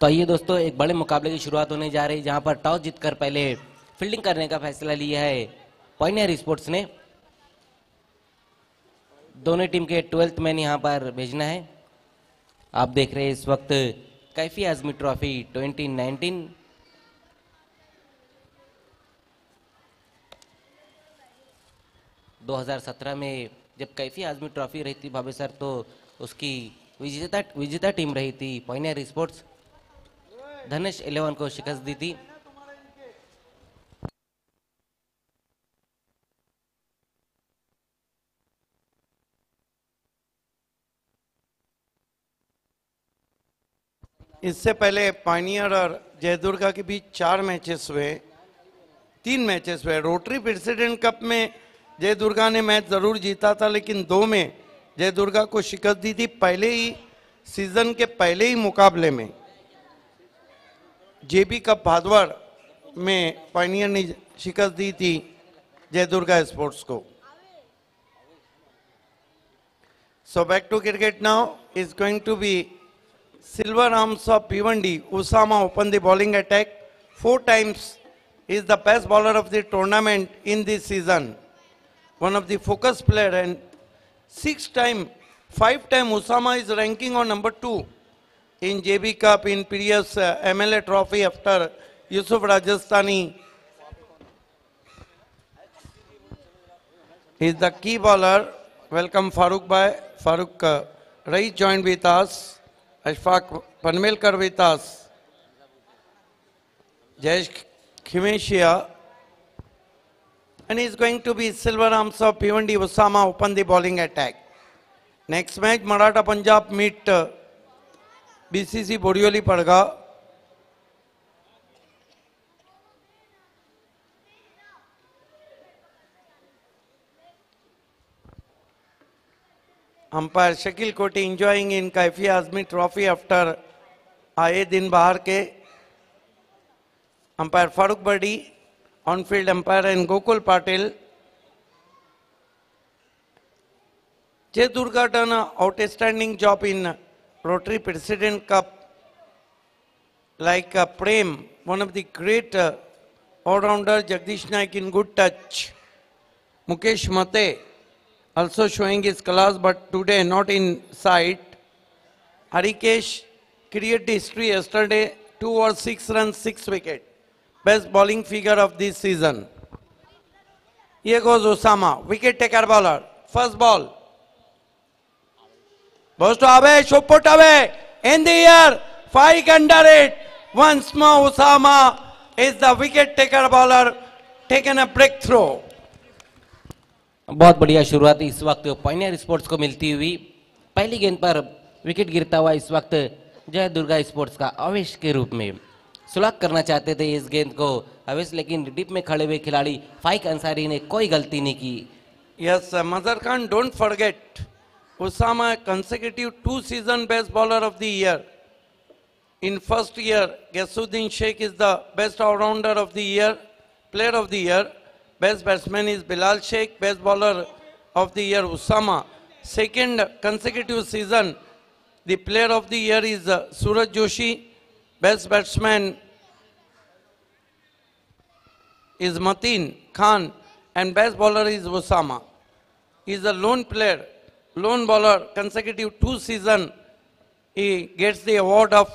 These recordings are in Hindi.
तो ये दोस्तों एक बड़े मुकाबले की शुरुआत होने जा रही है, जहां पर टॉस जीतकर पहले फील्डिंग करने का फैसला लिया है पायनियर स्पोर्ट्स ने। दोनों टीम के 12th मैन यहां पर भेजना है। आप देख रहे हैं इस वक्त कैफी आजमी ट्रॉफी 2019। दो 2017 में जब कैफी आजमी ट्रॉफी रही थी भावे सर, तो उसकी विजेता टीम रही थी पायनियर स्पोर्ट्स। धनेश 11 को शिकस्त दी थी। इससे पहले पायनियर और जयदुर्गा के बीच 4 मैचेस हुए, 3 मैचेस हुए। रोटरी प्रेसिडेंट कप में जयदुर्गा ने मैच जरूर जीता था, लेकिन 2 में जयदुर्गा को शिकस्त दी थी। पहले ही सीजन के पहले ही मुकाबले में जेबी कप भादवाड़ में पायनियर ने शिकस्त दी थी जयदुर्गा स्पोर्ट्स को। So back to cricket now is going to be Silver arms of Bhiwandi. Usama opened the bowling attack. 4 times is the best bowler of the tournament in this season. One of the focus player, and 5 time Usama is ranking on number 2 in JB Cup in previous MLA trophy after Yusuf Rajasthani. He is the key bowler. Welcome Farooq Bhai. Farooq Rai joined with us. Ashfaq Panmelkar with us, Jayesh Khimeshia, and he is going to be silver arms of Bhiwandi. Usama open the bowling attack. Next match Maratha Punjab meet BCC Borioli Padga. Umpire Shakil Koti enjoying in Kaifi Azmi Trophy after आए दिन बाहर के। Umpire Farooq Badi, on-field umpire, and Gokul Patil. Jayadurga done an outstanding job in Rotary President Cup. Like Prem, one of the great all-rounder, Jagdish Naik in good touch. Mukesh Mate also showing his class, but today not in sight. Harikesh created history yesterday, 2 overs 6 runs, 6 wickets. Best bowling figure of this season. Here goes Usama, wicket taker bowler. First ball. Goes to away, should put away. In the air, 5 under it. Once more Usama is the wicket taker bowler, taken a breakthrough. बहुत बढ़िया शुरुआत इस वक्त पायनियर स्पोर्ट्स को मिलती हुई। पहली गेंद पर विकेट गिरता हुआ इस वक्त जय दुर्गा स्पोर्ट्स का अवेश के रूप में सुलग करना चाहते थे इस गेंद को अवेश, लेकिन डिप में खड़े हुए खिलाड़ी फाइक अंसारी ने कोई गलती नहीं की। Yes, Mazhar Khan, don't forget, Usama consecutive 2 season best bowler of the year. In first year, Gasuddin Sheikh is the best all-rounder of the year, player of the year. Best batsman is Bilal Sheikh, best bowler of the year Usama. Second consecutive season, the player of the year is Suraj Joshi, best batsman is Mateen Khan, and best bowler is Usama. He is a lone player, lone bowler, consecutive 2 seasons. He gets the award of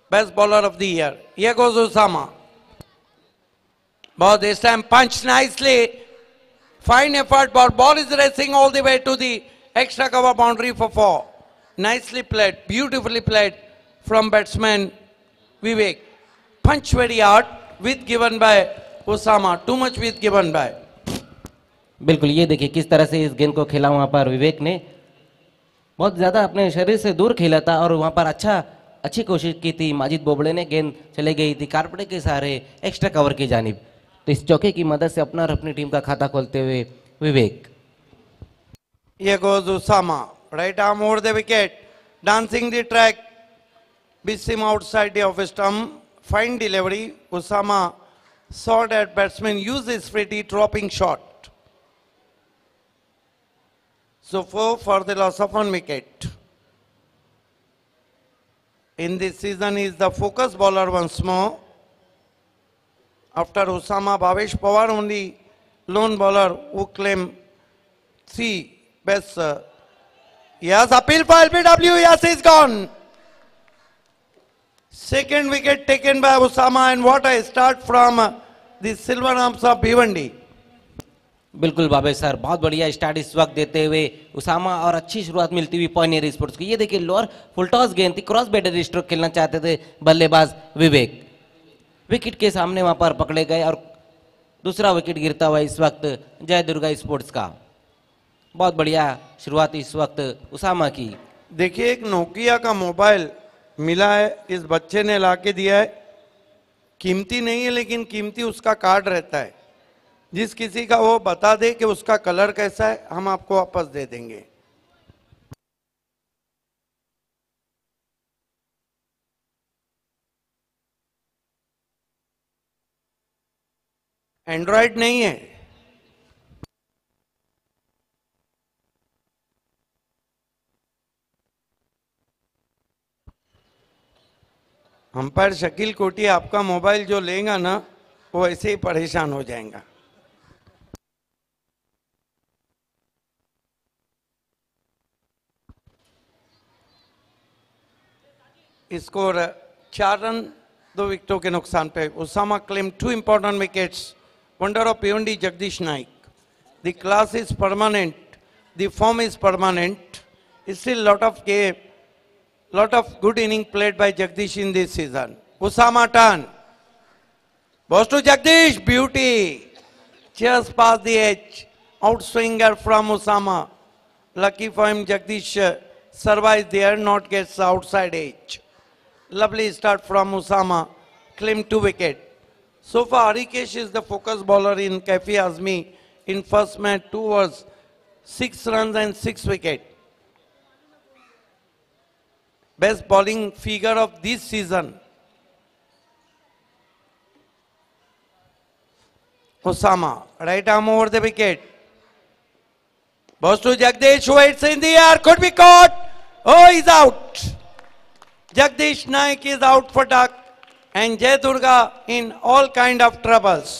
best bowler of the year. Here goes Usama. But this time punched nicely. Fine effort, but ball is racing all the way to the extra cover boundary for 4. Nicely played, beautifully played from batsman Vivek. Punch very hard, with given by Usama. Too much with given by. बिल्कुल, ये देखिए किस तरह से इस गेंद को खेला वहां पर विवेक ने। बहुत ज्यादा अपने शरीर से दूर खेला था और वहां पर अच्छी कोशिश की थी। माजिद बोबड़े ने गेंद चले गई थी कारपड़े के सहारे एक्स्ट्रा कवर की जानिब। तो इस चौके की मदद से अपना और अपनी टीम का खाता खोलते हुए विवेक। Here goes Usama, right arm over the wicket, dancing the track, beats him outside the off stump. Fine delivery. Usama saw that batsman use his pretty dropping shot. So 4 for the loss of 1 wicket. in this season is the focus bowler once more. After Osama, Bhavesh Pawar only lone bowler who claim 3 best. Yes, appeal for LBW. Yes, he's gone. Second wicket taken by Osama, and what a start from the silver arms of Bhiwandi. बिल्कुल बाबे सर, बहुत बढ़िया स्टार्ट इस वक्त देते हुए उसामा और अच्छी शुरुआत मिलती हुई पॉइनियर स्पोर्ट्स को। ये देखिए लोअर फुल टॉस गेंद थी, क्रॉस बैटर स्ट्रोक खेलना चाहते थे बल्लेबाज विवेक, विकेट के सामने वहां पर पकड़े गए और दूसरा विकेट गिरता हुआ इस वक्त जय दुर्गा स्पोर्ट्स का। बहुत बढ़िया शुरुआत इस वक्त उसामा की। देखिए एक नोकिया का मोबाइल मिला है, इस बच्चे ने लाके दिया है। कीमती नहीं है लेकिन कीमती उसका कार्ड रहता है। जिस किसी का वो बता दे कि उसका कलर कैसा है, हम आपको वापस दे देंगे। एंड्रॉइड नहीं है। अंपायर शकील कोटी आपका मोबाइल जो लेगा ना, वो ऐसे ही परेशान हो जाएगा। स्कोर 4 रन 2 विकेटों के नुकसान पे। Usama claim 2 important wickets. Wonder of Bhiwandi Jagdish Naik. The class is permanent, the form is permanent. Still lot of good inning played by Jagdish in this season. Usama turn. Goes to Jagdish. Beauty. Just past the edge. Outswinger from Usama. Lucky for him, Jagdish survives there, not gets outside edge. Lovely start from Usama. Claimed 2 wickets. So far, Harikesh is the focus bowler in Kafi Azmi. In first match, 2 overs, 6 runs and 6 wickets. Best bowling figure of this season. Osama, right arm over the wicket. Goes to Jagdish, who hits in the air, could be caught. Oh, he's out. Jagdish Naik is out for duck, and Jai Durga in all kind of troubles.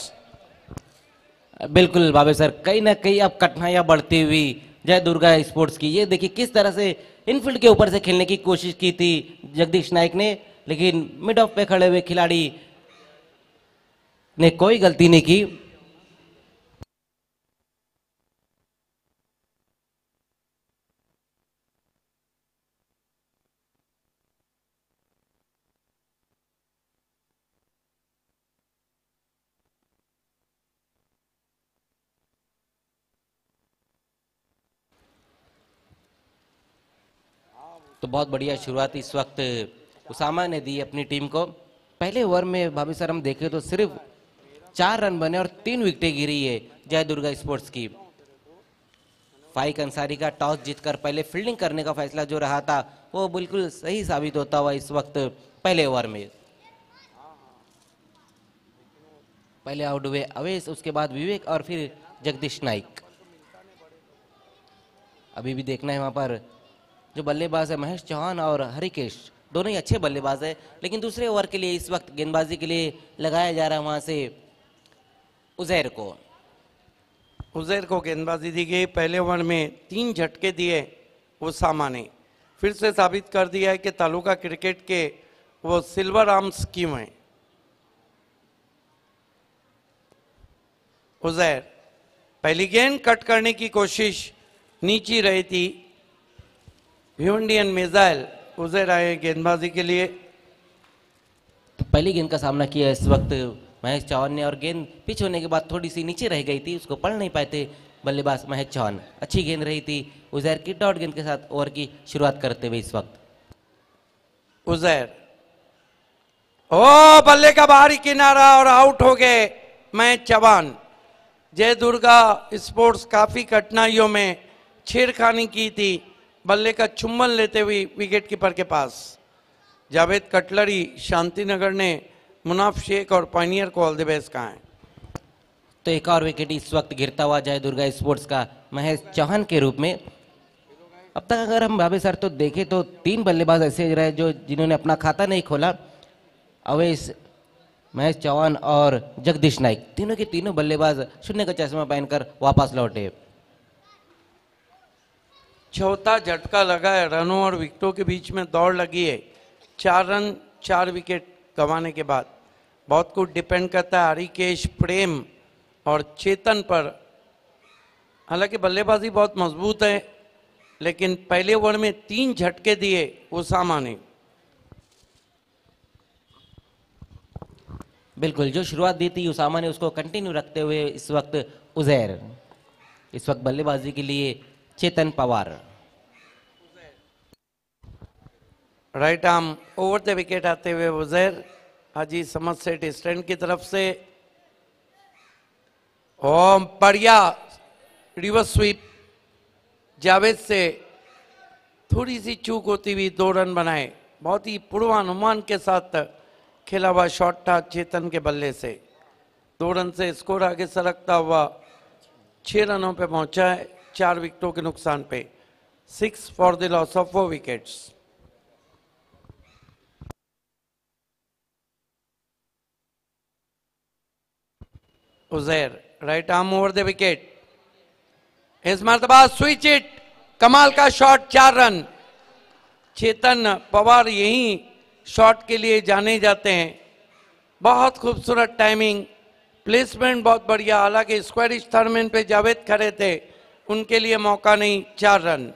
बिल्कुल बाबे सर, कहीं ना कहीं अब कठिनाइयां बढ़ती हुई जय दुर्गा स्पोर्ट्स की। ये देखिए किस तरह से इनफील्ड के ऊपर से खेलने की कोशिश की थी जगदीश नाइक ने, लेकिन मिड ऑफ पे खड़े हुए खिलाड़ी ने कोई गलती नहीं की। तो बहुत बढ़िया शुरुआत इस वक्त उसामा ने दी अपनी टीम को। पहले ओवर में भाभी सर हम देखें तो सिर्फ 4 रन बने और 3 विकेटें गिरी है जय दुर्गा स्पोर्ट्स की। फाइक अंसारी का टॉस जीतकर पहले फील्डिंग करने का फैसला जो रहा था वो बिल्कुल सही साबित होता हुआ इस वक्त पहले ओवर में। पहले आउट हुए अवेश, उसके बाद विवेक और फिर जगदीश नाइक। अभी भी देखना है वहां पर जो बल्लेबाज है महेश चौहान और हरिकेश, दोनों ही अच्छे बल्लेबाज है, लेकिन दूसरे ओवर के लिए इस वक्त गेंदबाजी के लिए लगाया जा रहा है वहां से उजैर को। उजैर को गेंदबाजी दी गई। पहले ओवर में 3 झटके दिए उसामा ने। फिर से साबित कर दिया है कि तालुका क्रिकेट के वो सिल्वर आर्म्स क्यों हैं। उजैर पहली गेंद कट करने की कोशिश नीचे रही थी। भिवंडियन मिसाइल उजैर आए गेंदबाजी के लिए। तो पहली गेंद का सामना किया इस वक्त महेश चौहान ने, और गेंद पिच होने के बाद थोड़ी सी नीचे रह गई थी, उसको पढ़ नहीं पाए थे बल्लेबाज महेश चौहान। अच्छी गेंद रही थी उजैर की, डॉट गेंद के साथ ओवर की शुरुआत करते हुए इस वक्त उजैर। ओ बल्ले का बाहरी किनारा और आउट हो गए महेश चौहान। जय दुर्गा स्पोर्ट्स काफी कठिनाइयों में छेड़खानी की थी बल्ले का चुम्बन लेते हुए विकेट कीपर के पास। जावेद कटलरी शांतिनगर ने मुनाफ शेख और पाइनियर को ऑल द बेस्ट कहा है। तो एक और विकेट इस वक्त गिरता हुआ जय दुर्गा स्पोर्ट्स का महेश चौहान के रूप में। अब तक अगर हम भाभी सर तो देखें तो 3 बल्लेबाज ऐसे रहे जो जिन्होंने अपना खाता नहीं खोला। अवेश, महेश चौहान और जगदीश नाइक, तीनों के तीनों बल्लेबाज शून्य का चश्मा पहनकर वापस लौटे। चौथा झटका लगा है, रनों और विकेटों के बीच में दौड़ लगी है। 4 रन 4 विकेट गंवाने के बाद बहुत कुछ डिपेंड करता है हरिकेश, प्रेम और चेतन पर। हालांकि बल्लेबाजी बहुत मजबूत है, लेकिन पहले ओवर में 3 झटके दिए उसामा ने। बिल्कुल, जो शुरुआत दी थी उसामा ने उसको कंटिन्यू रखते हुए इस वक्त उजैर, इस वक्त बल्लेबाजी के लिए Chetan Pawar. Right arm over the wicket आते हुए उजैर हाजी समझ सेट स्टैंड की तरफ से। ओम बढ़िया रिवर्स स्वीप, जावेद से थोड़ी सी चूक होती हुई 2 रन बनाए। बहुत ही पूर्वानुमान के साथ खेला हुआ शॉट था चेतन के बल्ले से। 2 रन से स्कोर आगे सरकता हुआ 6 रनों पे पहुंचा है, 4 विकेटों के नुकसान पे। 6 for the loss of 4 wickets. Uzair right arm over the wicket, इस मरतबा स्विच इट, कमाल का शॉट, 4 रन। चेतन पवार यही शॉट के लिए जाने जाते हैं। बहुत खूबसूरत टाइमिंग, प्लेसमेंट बहुत बढ़िया। हालांकि स्क्वायरिश थर्मेन पे जावेद खड़े थे, उनके लिए मौका नहीं। 4 रन।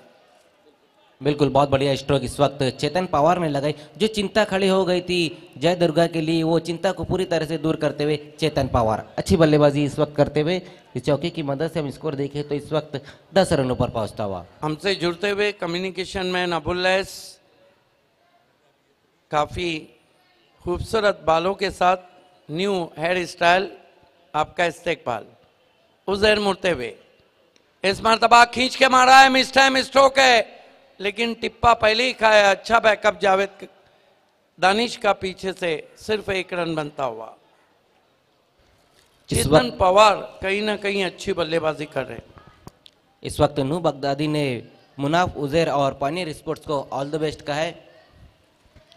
बिल्कुल, बहुत बढ़िया स्ट्रोक इस वक्त चेतन पवार ने लगाई। जो चिंता खड़ी हो गई थी जय दुर्गा के लिए, वो चिंता को पूरी तरह से दूर करते हुए चेतन पवार अच्छी बल्लेबाजी इस वक्त करते हुए इस चौके की मदद से हम स्कोर देखें तो इस वक्त 10 रनों पर पहुंचता हुआ। हमसे जुड़ते हुए कम्युनिकेशन मैन अबुल्लैस, काफी खूबसूरत बालों के साथ, न्यू हेयर स्टाइल, आपका इस्तेकबाल। उजैर मुड़ते हुए इस मरतबा खींच के मारा है, मिस टाइम स्ट्रोक है, लेकिन टिप्पा पहले ही खाया। अच्छा बैकअप जावेद दानिश का पीछे से सिर्फ 1 रन बनता हुआ। चेतन पवार कहीं ना कहीं अच्छी बल्लेबाजी कर रहे हैं। इस वक्त नू बगदादी ने मुनाफ, उजैर और पानियर स्पोर्ट्स को ऑल द बेस्ट कहा है।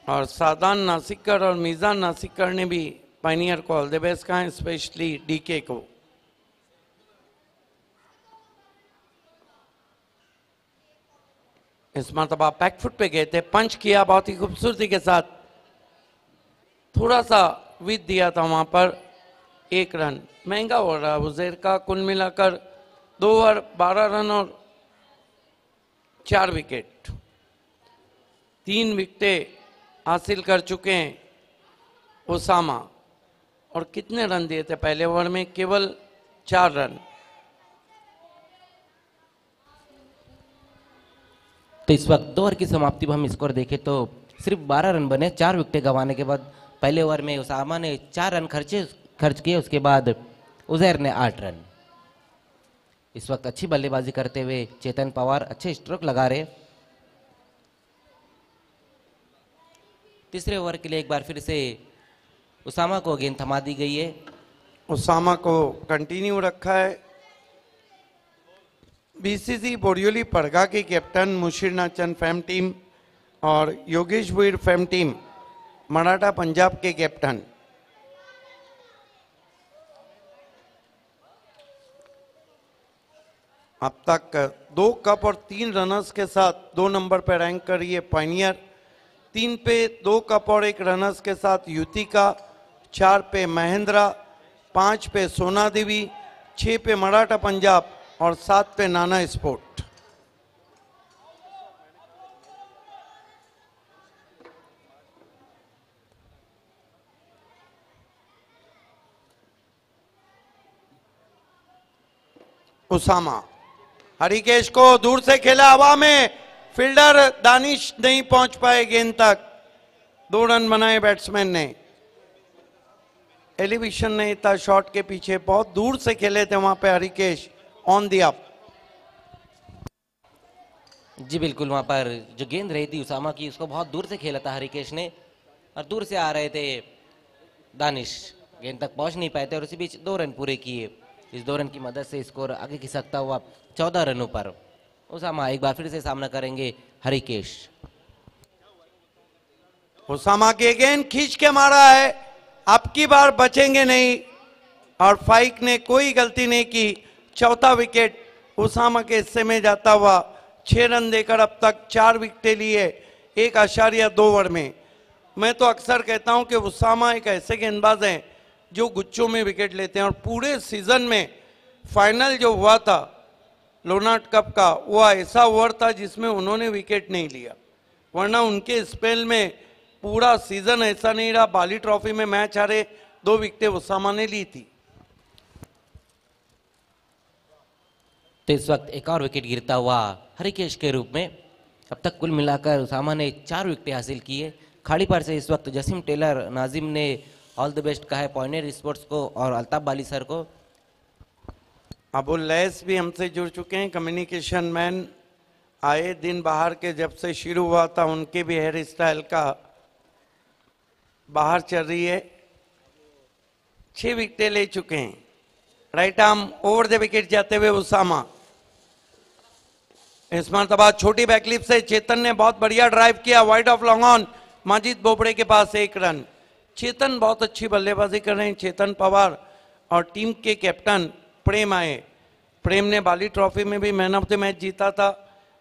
और सादान नासिकर और मीजान नासिकर ने भी पायनियर को ऑल द बेस्ट कहा है, स्पेशली डीके को। इस मरतबा बैकफुट पे गए थे, पंच किया बहुत ही खूबसूरती के साथ। थोड़ा सा विद दिया था वहां पर, 1 रन। महंगा हो रहा है उजैर का, कुल मिलाकर 2 ओवर 12 रन और 4 विकेट। 3 विकेटें हासिल कर चुके हैं उसामा। और कितने रन दिए थे पहले ओवर में? केवल 4 रन। तो इस वक्त 2 ओवर की समाप्ति पर हम स्कोर देखें तो सिर्फ 12 रन बने 4 विकेटें गंवाने के बाद। पहले ओवर में उसामा ने 4 रन खर्च किए, उसके बाद उजैर ने 8 रन। इस वक्त अच्छी बल्लेबाजी करते हुए चेतन पवार अच्छे स्ट्रोक लगा रहे। तीसरे ओवर के लिए एक बार फिर से उसामा को गेंद थमा दी गई है। उसामा को कंटिन्यू रखा है। बीसीसी बोरियोली पड़गा के कैप्टन मुशीर नाचन फैम टीम और योगेश वीर फैम टीम मराठा पंजाब के कैप्टन। अब तक 2 कप और 3 रनर्स के साथ 2 नंबर पर रैंक कर रही है पायनियर। 3 पे 2 कप और 1 रनर्स के साथ युतिका, 4 पे महेंद्रा, 5 पे सोना देवी, 6 पे मराठा पंजाब और 7 पे नाना स्पोर्ट। उसामा हरिकेश को दूर से खेला हवा में, फील्डर दानिश नहीं पहुंच पाए गेंद तक। 2 रन बनाए बैट्समैन ने। एलिवेशन नहीं था शॉट के पीछे, बहुत दूर से खेले थे वहां पे हरिकेश ऑन दी अप। जी बिल्कुल, वहां पर जो गेंद रही थी उसामा की, उसको बहुत दूर से खेला था हरिकेश ने और दूर से आ रहे थे दानिश, गेंद तक पहुंच नहीं पाए थे और उसी बीच 2 रन पूरे किए। इस 2 रन की मदद से स्कोर आगे खिसकता हुआ 14 रनों पर उसामा एक बार फिर से सामना करेंगे हरिकेश। उसामा के अगेन खींच के मारा है, अब की बार बचेंगे नहीं, और फाइक ने कोई गलती नहीं की। चौथा विकेट उसामा के हिस्से में जाता हुआ, 6 रन देकर अब तक 4 विकेटें लिए 1.2 ओवर में। मैं तो अक्सर कहता हूं कि उसामा एक ऐसे गेंदबाज हैं जो गुच्छों में विकेट लेते हैं, और पूरे सीजन में फाइनल जो हुआ था लोनार्ड कप का, वो ऐसा ओवर था जिसमें उन्होंने विकेट नहीं लिया, वरना उनके स्पेल में पूरा सीजन ऐसा नहीं रहा। बाली ट्रॉफी में मैच हारे, 2 विकेटें उसामा ने ली थी। तो इस वक्त एक और विकेट गिरता हुआ हरिकेश के रूप में। अब तक कुल मिलाकर उसामा ने 4 विकेटें हासिल की है। खाड़ी पर से इस वक्त जसीम टेलर नाजिम ने ऑल द बेस्ट कहा है पॉइनियर स्पोर्ट्स को और अल्ताफ बाली सर को। अबुल लैस भी हमसे जुड़ चुके हैं, कम्युनिकेशन मैन। आए दिन बाहर के जब से शुरू हुआ था उनके भी हेयर स्टाइल का बाहर चल रही है। 6 विकेटें ले चुके हैं। Right arm over the wicket जाते हुए उसामा। इस मरतबा छोटी बैकलिप से चेतन ने बहुत बढ़िया ड्राइव किया, wide of long on, Majid Bobde के पास 1 रन। चेतन बहुत अच्छी बल्लेबाजी कर रहे हैं, चेतन पवार, और टीम के कैप्टन प्रेम आए। प्रेम ने बाली ट्रॉफी में भी मैन ऑफ द मैच जीता था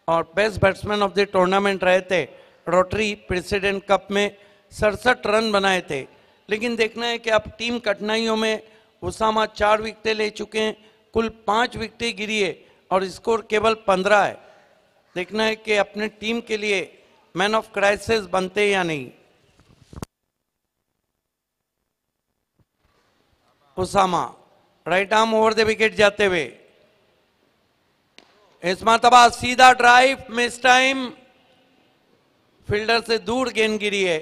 और best batsman of the tournament रहे थे। रोटरी प्रेसिडेंट कप में 67 रन बनाए थे। लेकिन देखना है कि अब टीम कठिनाइयों में उसामा 4 विकेटें ले चुके हैं, कुल 5 विकेटें गिरी है और स्कोर केवल 15 है। देखना है कि अपने टीम के लिए मैन ऑफ क्राइसिस बनते या नहीं। Usama right arm over the wicket जाते हुए, इस मरतबा सीधा ड्राइव, मिस टाइम, फील्डर से दूर गेंद गिरी है,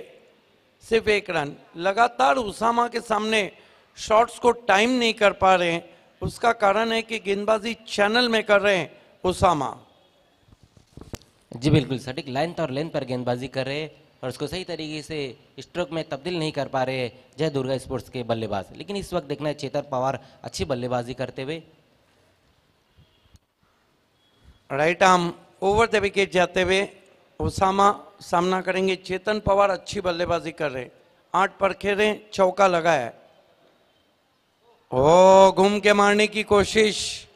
सिर्फ 1 रन। लगातार उसामा के सामने शॉट्स को टाइम नहीं कर पा रहे हैं, उसका कारण है कि गेंदबाजी चैनल में कर रहे हैं उसामा। जी बिल्कुल सटीक लाइन और लेंथ पर गेंदबाजी कर रहे हैं और उसको सही तरीके से स्ट्रोक में तब्दील नहीं कर पा रहे जय दुर्गा स्पोर्ट्स के बल्लेबाज। लेकिन इस वक्त देखना है चेतन पवार अच्छी बल्लेबाजी करते हुए। Right arm over the wicket जाते हुए उसामा सामना करेंगे। चेतन पवार अच्छी बल्लेबाजी कर रहे हैं, 8 पर खेले, चौका लगा है। ओ घूम के मारने की कोशिश,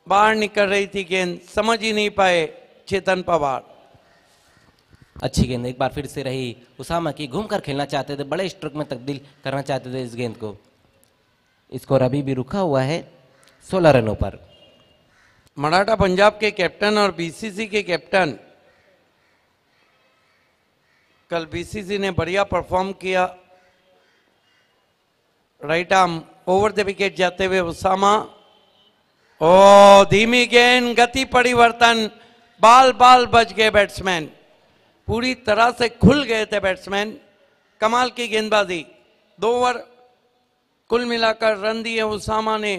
बाहर निकल रही थी गेंद, समझ ही नहीं पाए चेतन पवार। अच्छी गेंद एक बार फिर से रही उसामा की, घूमकर खेलना चाहते थे, बड़े स्ट्रोक में तब्दील करना चाहते थे इस गेंद को। स्कोर अभी भी रुका हुआ है 16 रनों पर। मराठा पंजाब के कैप्टन और बीसीसी के कैप्टन, कल बीसीसी ने बढ़िया परफॉर्म किया। Right arm over the wicket जाते हुए उसामा। ओ धीमी गेंद, गति परिवर्तन, बाल बाल बच गए बैट्समैन, पूरी तरह से खुल गए थे बैट्समैन। कमाल की गेंदबाजी। 2 ओवर कुल मिलाकर रन दिए उसामा ने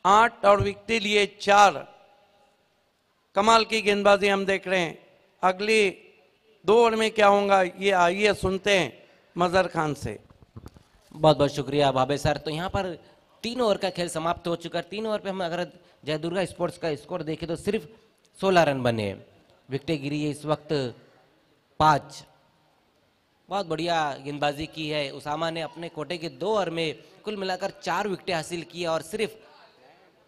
8 और विकेट लिए 4। कमाल की गेंदबाजी हम देख रहे हैं। अगली 2 ओवर में क्या होगा ये आइए सुनते हैं मजहर खान से। बहुत बहुत शुक्रिया भाबे सर। तो यहाँ पर 3 ओवर का खेल समाप्त हो चुका है। 3 ओवर पे हम अगर जय दुर्गा स्पोर्ट्स का स्कोर देखें तो सिर्फ 16 रन बने। विकेटें गिरी है इस वक्त 5। बहुत बढ़िया गेंदबाजी की है उसामा ने। अपने कोटे के 2 ओवर में कुल मिलाकर 4 विकेटें हासिल की और सिर्फ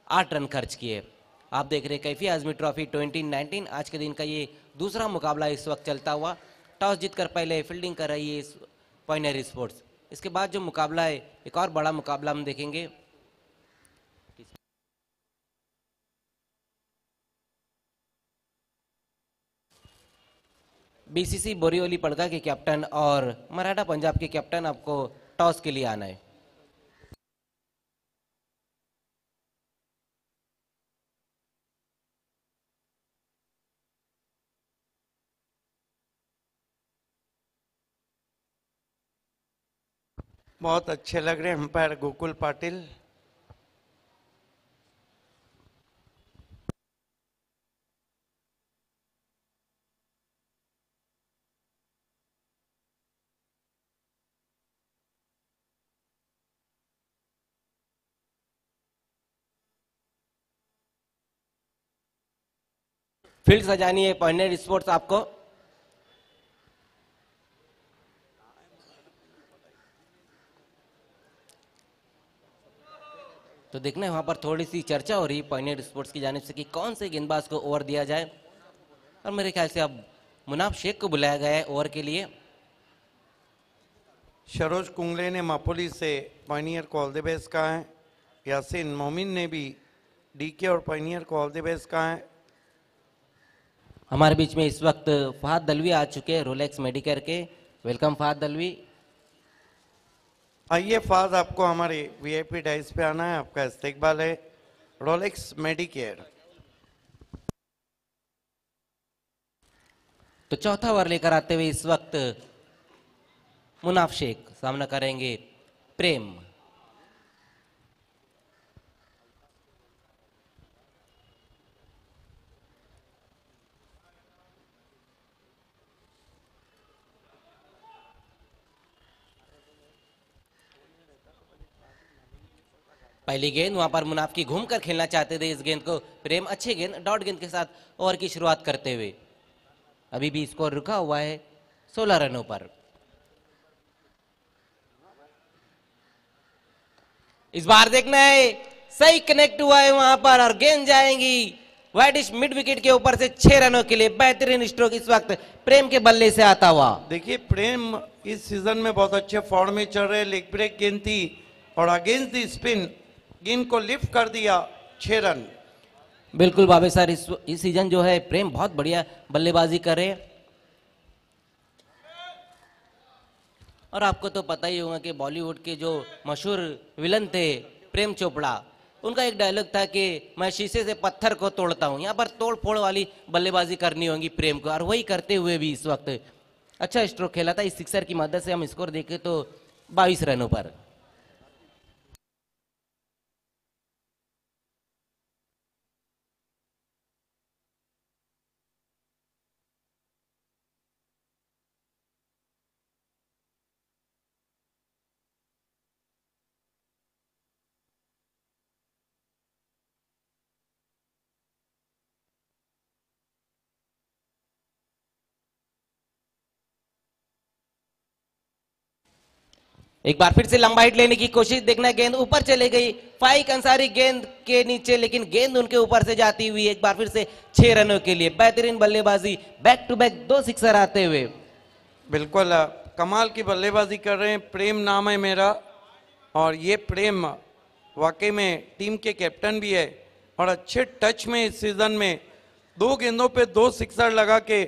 8 रन खर्च किए। आप देख रहे हैं कैफी आजमी ट्रॉफी 2019 आज के दिन का ये दूसरा मुकाबला इस वक्त चलता हुआ। टॉस जीतकर पहले फील्डिंग कर रही है पॉइनियर स्पोर्ट्स। इसके बाद जो मुकाबला है एक और बड़ा मुकाबला हम देखेंगे। बीसीसी बोरीवली पड़का के कैप्टन और मराठा पंजाब के कैप्टन आपको टॉस के लिए आना है। बहुत अच्छे लग रहे हैं अंपायर गोकुल पाटिल। फील्ड सजानी है पॉइंटेड स्पोर्ट्स आपको। तो देखना है वहां पर थोड़ी सी चर्चा हो रही है पॉइंटेड स्पोर्ट्स की जानिब से कि कौन से गेंदबाज को ओवर दिया जाए, और मेरे ख्याल से अब मुनाफ शेख को बुलाया गया है ओवर के लिए। सरोज कुंगले ने मापोली से पायनियर को ऑल द बेस्ट कहा है। यासीन मोमिन ने भी डीके और पायनियर को ऑल द बेस्ट कहा है। हमारे बीच में इस वक्त फहद दलवी आ चुके हैं रोलेक्स मेडिकेयर के। वेलकम फहद दलवी। आइए फाज, आपको हमारे वीआईपी डाइस पे आना है, आपका इस्तेकबाल है। Rolex Medicare. तो चौथा ओवर लेकर आते हुए इस वक्त मुनाफ शेख सामना करेंगे प्रेम। पहली गेंद वहां पर मुनाफ की घूमकर खेलना चाहते थे इस गेंद को प्रेम। अच्छी गेंद डॉट गेंद के साथ ओवर की शुरुआत करते हुए अभी भी स्कोर रुका हुआ है 16 रनों पर। इस बार देखना है सही कनेक्ट हुआ है वहां पर और गेंद जाएंगी वाइडिश मिड विकेट के ऊपर से 6 रनों के लिए। बेहतरीन स्ट्रोक इस वक्त प्रेम के बल्ले से आता हुआ। देखिए प्रेम इस सीजन में बहुत अच्छे फॉर्म में चल रहे। लेग ब्रेक गेंद थी और अगेंस्ट दी स्पिन गेंद को लिफ्ट कर दिया, 6 रन। बिल्कुल बाबे सर, इस सीजन जो है प्रेम बहुत बढ़िया बल्लेबाजी कर रहे हैं। और आपको तो पता ही होगा कि बॉलीवुड के जो मशहूर विलन थे प्रेम चोपड़ा, उनका एक डायलॉग था कि मैं शीशे से पत्थर को तोड़ता हूं। यहां पर तोड़ फोड़ वाली बल्लेबाजी करनी होगी प्रेम को, और वही करते हुए भी इस वक्त अच्छा स्ट्रोक खेला था। इस सिक्सर की मदद से हम स्कोर देखें तो 22 रनों पर। एक बार फिर से लंबा हिट लेने की कोशिश, देखना गेंद ऊपर चले गई फाइक अंसारी गेंद के नीचे, लेकिन गेंद उनके ऊपर से जाती हुई एक बार फिर से 6 रनों के लिए। बेहतरीन बल्लेबाजी, बैक टू बैक 2 सिक्सर आते हुए। बिल्कुल कमाल की बल्लेबाजी कर रहे हैं। प्रेम नाम है मेरा, और ये प्रेम वाकई में टीम के कैप्टन भी है और अच्छे टच में इस सीजन में 2 गेंदों पे 2 सिक्सर लगा के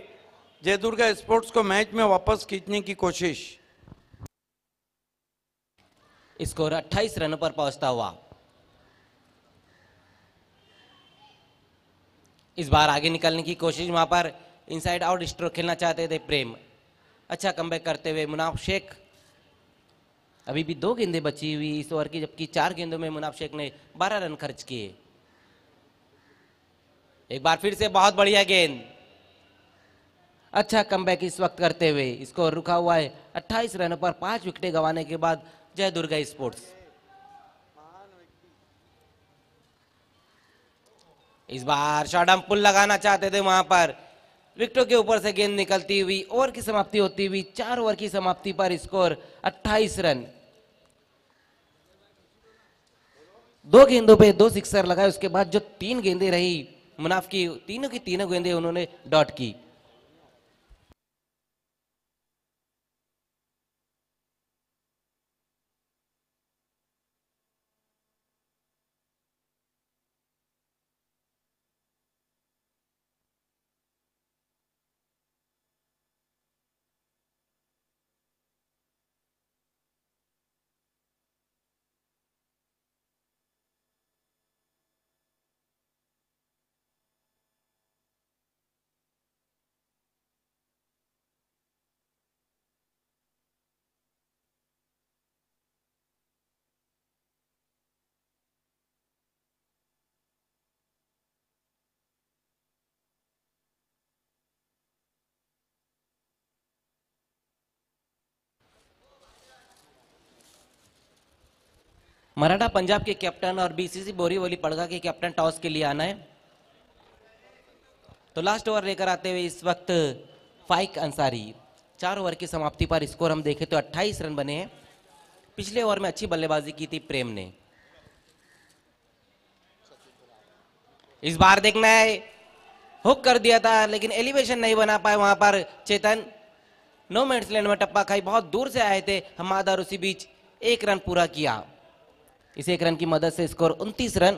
जयदुर्गा स्पोर्ट्स को मैच में वापस खींचने की कोशिश। स्कोर 28 रनों पर पहुंचता हुआ। इस बार आगे निकलने की कोशिश, वहां पर इनसाइड आउट स्ट्रोक खेलना चाहते थे प्रेम। अच्छा कमबैक करते हुए मुनाफ शेख। अभी भी 2 गेंदें बची हुई इस ओवर की, जबकि 4 गेंदों में मुनाफ शेख ने 12 रन खर्च किए। एक बार फिर से बहुत बढ़िया गेंद, अच्छा कमबैक इस वक्त करते हुए स्कोर रुका हुआ है 28 रनों पर 5 विकेटें गंवाने के बाद जय दुर्गा स्पोर्ट्स। इस बार शॉर्ट आर्म पुल लगाना चाहते थे वहां पर, विकेटों के ऊपर से गेंद निकलती हुई ओवर की समाप्ति होती हुई 4 ओवर की समाप्ति पर स्कोर 28 रन। 2 गेंदों पे 2 सिक्सर लगाए, उसके बाद जो 3 गेंदें रही मुनाफ की तीनों गेंदें उन्होंने डॉट की। मराठा पंजाब के कैप्टन और बीसीसी बोरीवली पड़गा के कैप्टन टॉस के लिए आना है। तो लास्ट ओवर लेकर आते हुए इस वक्त फाइक अंसारी, 4 ओवर की समाप्ति पर स्कोर हम देखें तो 28 रन बने हैं। पिछले ओवर में अच्छी बल्लेबाजी की थी प्रेम ने। इस बार देखना है, हुक कर दिया था लेकिन एलिवेशन नहीं बना पाए वहां पर चेतन। नो मिनट्स लैंड में टप्पा खाई, बहुत दूर से आए थे हमाद और उसी बीच 1 रन पूरा किया। इस 1 रन की मदद से स्कोर 29 रन।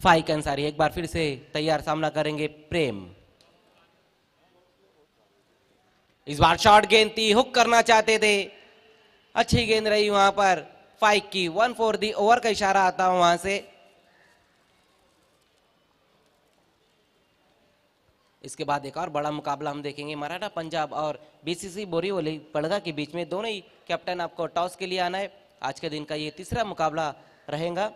फाइक अंसारी एक बार फिर से तैयार, सामना करेंगे प्रेम। इस बार शॉर्ट गेंद थी, हुक करना चाहते थे, अच्छी गेंद रही वहां पर फाइक की। 1 फॉर दी ओवर का इशारा आता है वहां से। इसके बाद एक और बड़ा मुकाबला हम देखेंगे, मराठा पंजाब और बीसीसी बोरीवली पड़गा के बीच में। दोनों ही कैप्टन आपको टॉस के लिए आना है। आज के दिन का ये तीसरा मुकाबला रहेगा।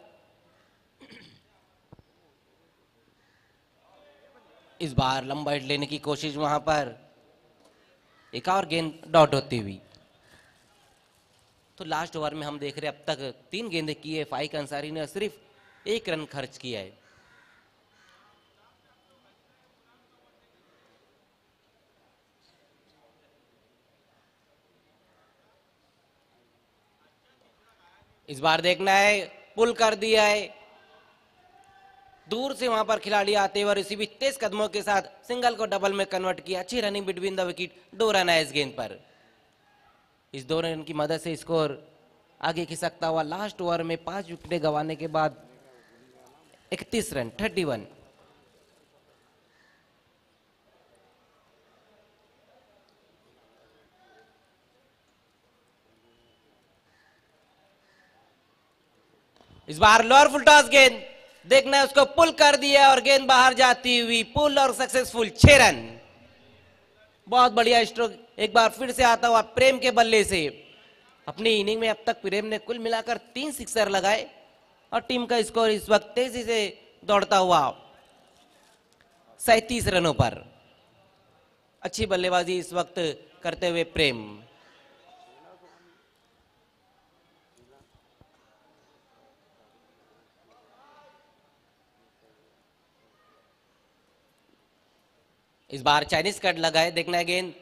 इस बार लंबा हिट लेने की कोशिश, वहां पर एक और गेंद डॉट होती हुई। तो लास्ट ओवर में हम देख रहे हैं अब तक 3 गेंदें की है फाइक अंसारी ने, सिर्फ 1 रन खर्च किया है। इस बार देखना है, पुल कर दिया है, दूर से वहां पर खिलाड़ी आते हुए और इसी भी तेज कदमों के साथ सिंगल को डबल में कन्वर्ट किया। अच्छी running between the wicket, 2 run है इस गेंद पर। इस 2 रन की मदद से स्कोर आगे खिसकता हुआ लास्ट ओवर में 5 विकेटें गंवाने के बाद 31 रन, 31। इस बार लोअर फुल टॉस गेंद, देखना है उसको पुल कर दिया और गेंद बाहर जाती हुई, पुल और सक्सेसफुल, 6 रन। बहुत बढ़िया स्ट्रोक एक बार फिर से आता हुआ प्रेम के बल्ले से। अपनी इनिंग में अब तक प्रेम ने कुल मिलाकर 3 सिक्सर लगाए और टीम का स्कोर इस वक्त तेजी से दौड़ता हुआ 37 रनों पर। अच्छी बल्लेबाजी इस वक्त करते हुए प्रेम। इस बार चाइनीज कट लगाए, देखना है गेंद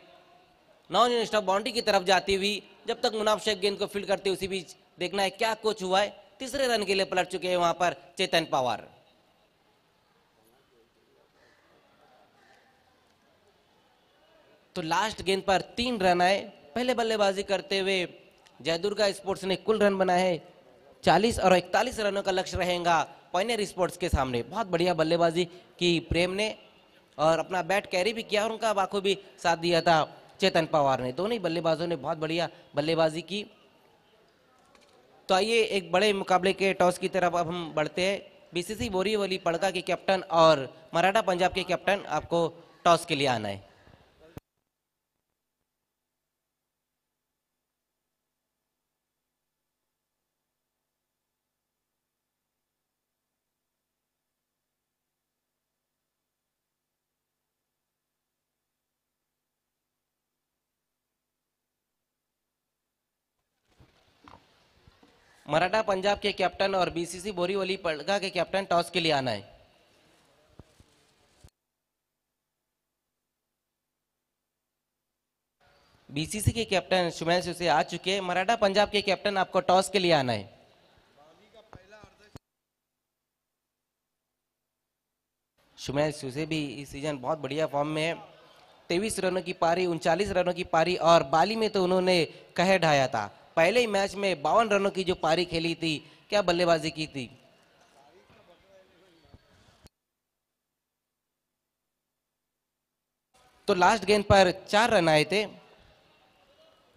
नॉन स्टॉप बाउंड्री की तरफ जाती हुई। जब तक मुनाफ शेख गेंद को फील्ड करते उसी बीच देखना है क्या कुछ हुआ है। तीसरे रन के लिए पलट चुके हैं वहां पर चेतन पवार। तो लास्ट गेंद पर 3 रन आए। पहले बल्लेबाजी करते हुए जयदुर्गा स्पोर्ट्स ने कुल रन बनाए हैं 40 और 41 रनों का लक्ष्य रहेगा पॉइनर स्पोर्ट्स के सामने। बहुत बढ़िया बल्लेबाजी की प्रेम ने और अपना बैट कैरी भी किया और उनका बाखूबी साथ दिया था चेतन पवार ने। दोनों ही बल्लेबाजों ने बहुत बढ़िया बल्लेबाजी की। तो आइए एक बड़े मुकाबले के टॉस की तरफ अब हम बढ़ते हैं। बीसीसी बोरीवली पड़गा के कैप्टन और मराठा पंजाब के कैप्टन, आपको टॉस के लिए आना है। मराठा पंजाब के कैप्टन और बीसीसी बोरीवली पड़गा के कैप्टन टॉस के लिए आना है। बीसीसी के कैप्टन सुमेश से आ चुके हैं। मराठा पंजाब के कैप्टन, आपको टॉस के लिए आना है। सुमेश से भी इस सीजन बहुत बढ़िया फॉर्म में है। 23 रनों की पारी, 39 रनों की पारी और बाली में तो उन्होंने कहर ढाया था। पहले ही मैच में 52 रनों की जो पारी खेली थी, क्या बल्लेबाजी की थी। तो लास्ट गेंद पर 4 रन आए थे।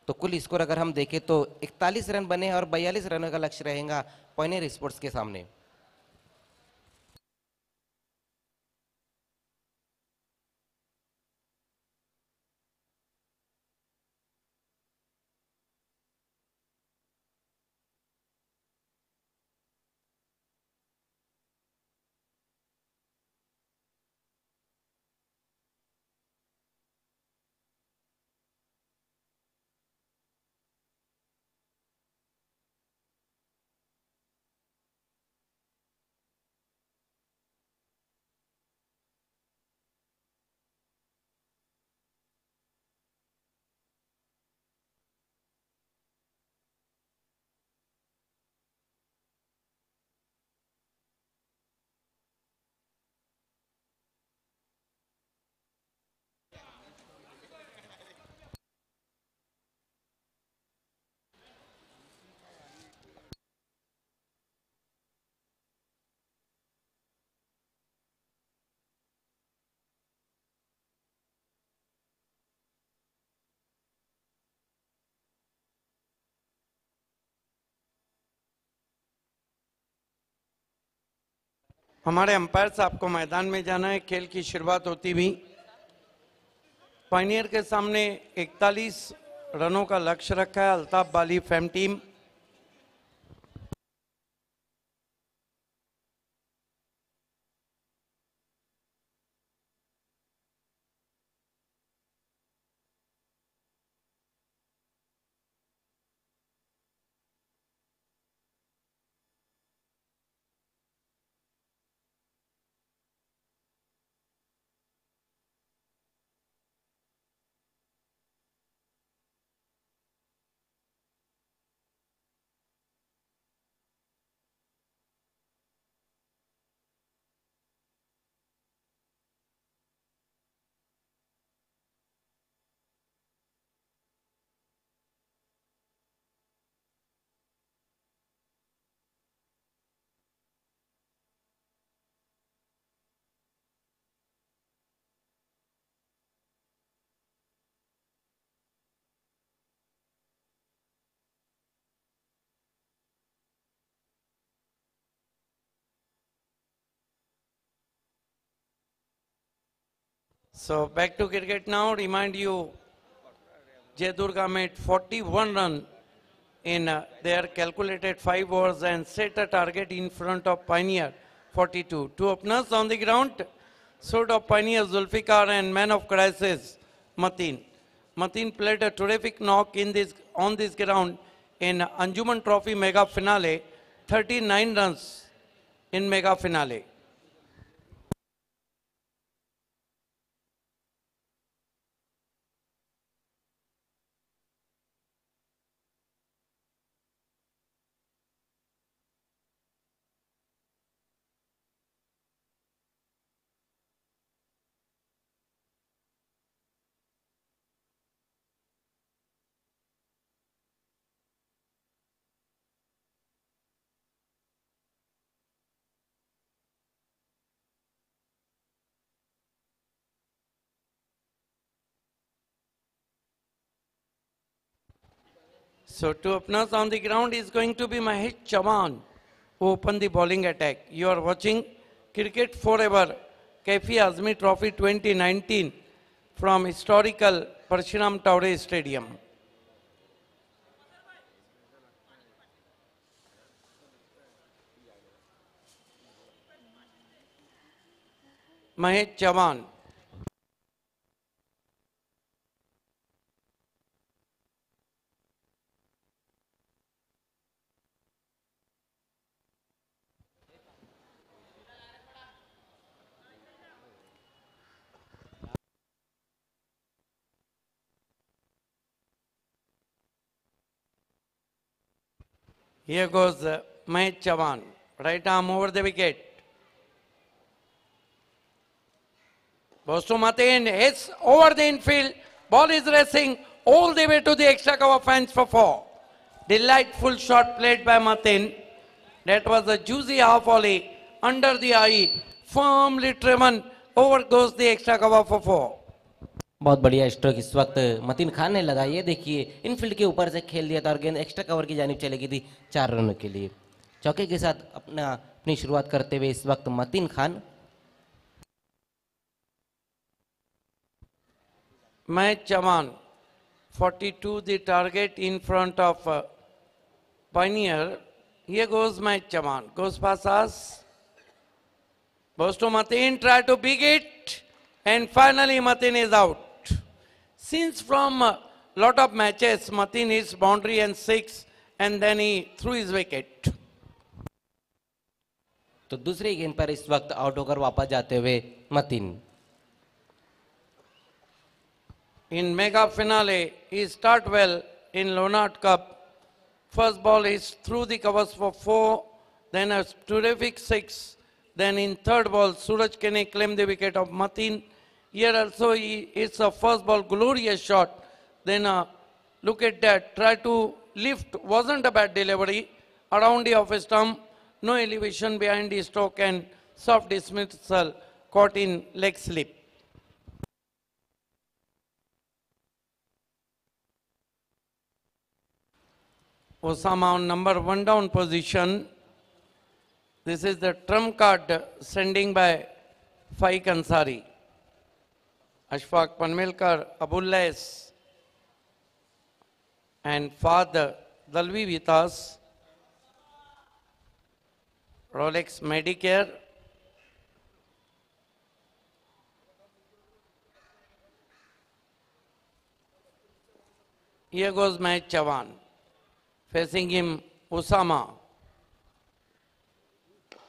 तो कुल स्कोर अगर हम देखें तो 41 रन बने और 42 रनों का लक्ष्य रहेगा पॉइनर स्पोर्ट्स के सामने। हमारे अंपायर साहब को मैदान में जाना है खेल की शुरुआत होती भी। पायनियर के सामने 41 रनों का लक्ष्य रखा है Altaf Bali fame team. So back to cricket now. Remind you, Jayadurga made 41 runs in their calculated 5 overs and set a target in front of Pioneer 42. Two openers on the ground, sword of Pioneer Zulfikar and man of crisis Mateen. Mateen played a terrific knock on this ground in Anjuman Trophy Mega Finale, 39 runs in Mega Finale. So two openers on the ground is going to be Mahesh Chavan, who opened the bowling attack. You are watching Cricket Forever, Kafi Azmi Trophy 2019 from historical Parshuram Taure Stadium. Mahesh Chavan. Here goes Mahesh Chavan, right arm over the wicket. Bosto Mateen hits over the infield. Ball is racing all the way to the extra cover fence for 4. Delightful shot played by Mateen. That was a juicy half volley under the eye. Firmly driven. Over goes the extra cover for 4. बहुत बढ़िया स्ट्रोक इस वक्त मतीन खान ने लगाई है। देखिए इनफील्ड के ऊपर से खेल दिया था और गेंद एक्स्ट्रा कवर की जानिब चली गई थी 4 रनों के लिए। चौके के साथ अपनी शुरुआत करते हुए इस वक्त Mateen Khan. Mahesh Chavan, 42 the target in front of Pioneer. Here goes Mahesh Chavan, goes past us. Bosto Mateen tried to big it and finally Mateen is out. Since from a lot of matches, Mateen hits boundary and 6 and then he threw his wicket. तो दूसरी गेंद पर इस वक्त आउट होकर वापस जाते हुए Mateen. In mega finale, he start well in Lonart Cup. First ball is through the covers for 4, then a terrific 6. Then in third ball, Suraj Kene claimed the wicket of Mateen. Here also it's a first ball glorious shot. Then look at that, try to lift, wasn't a bad delivery. Around the off stump, no elevation behind the stroke and soft dismissal caught in leg slip. Osama on number 1 down position. This is the trump card sending by Faik Ansari, Ashfaq Panmelkar, Abullais, and Father Dalvi Vitas, Rolex Medicare, here goes Mahesh Chavan, facing him Usama.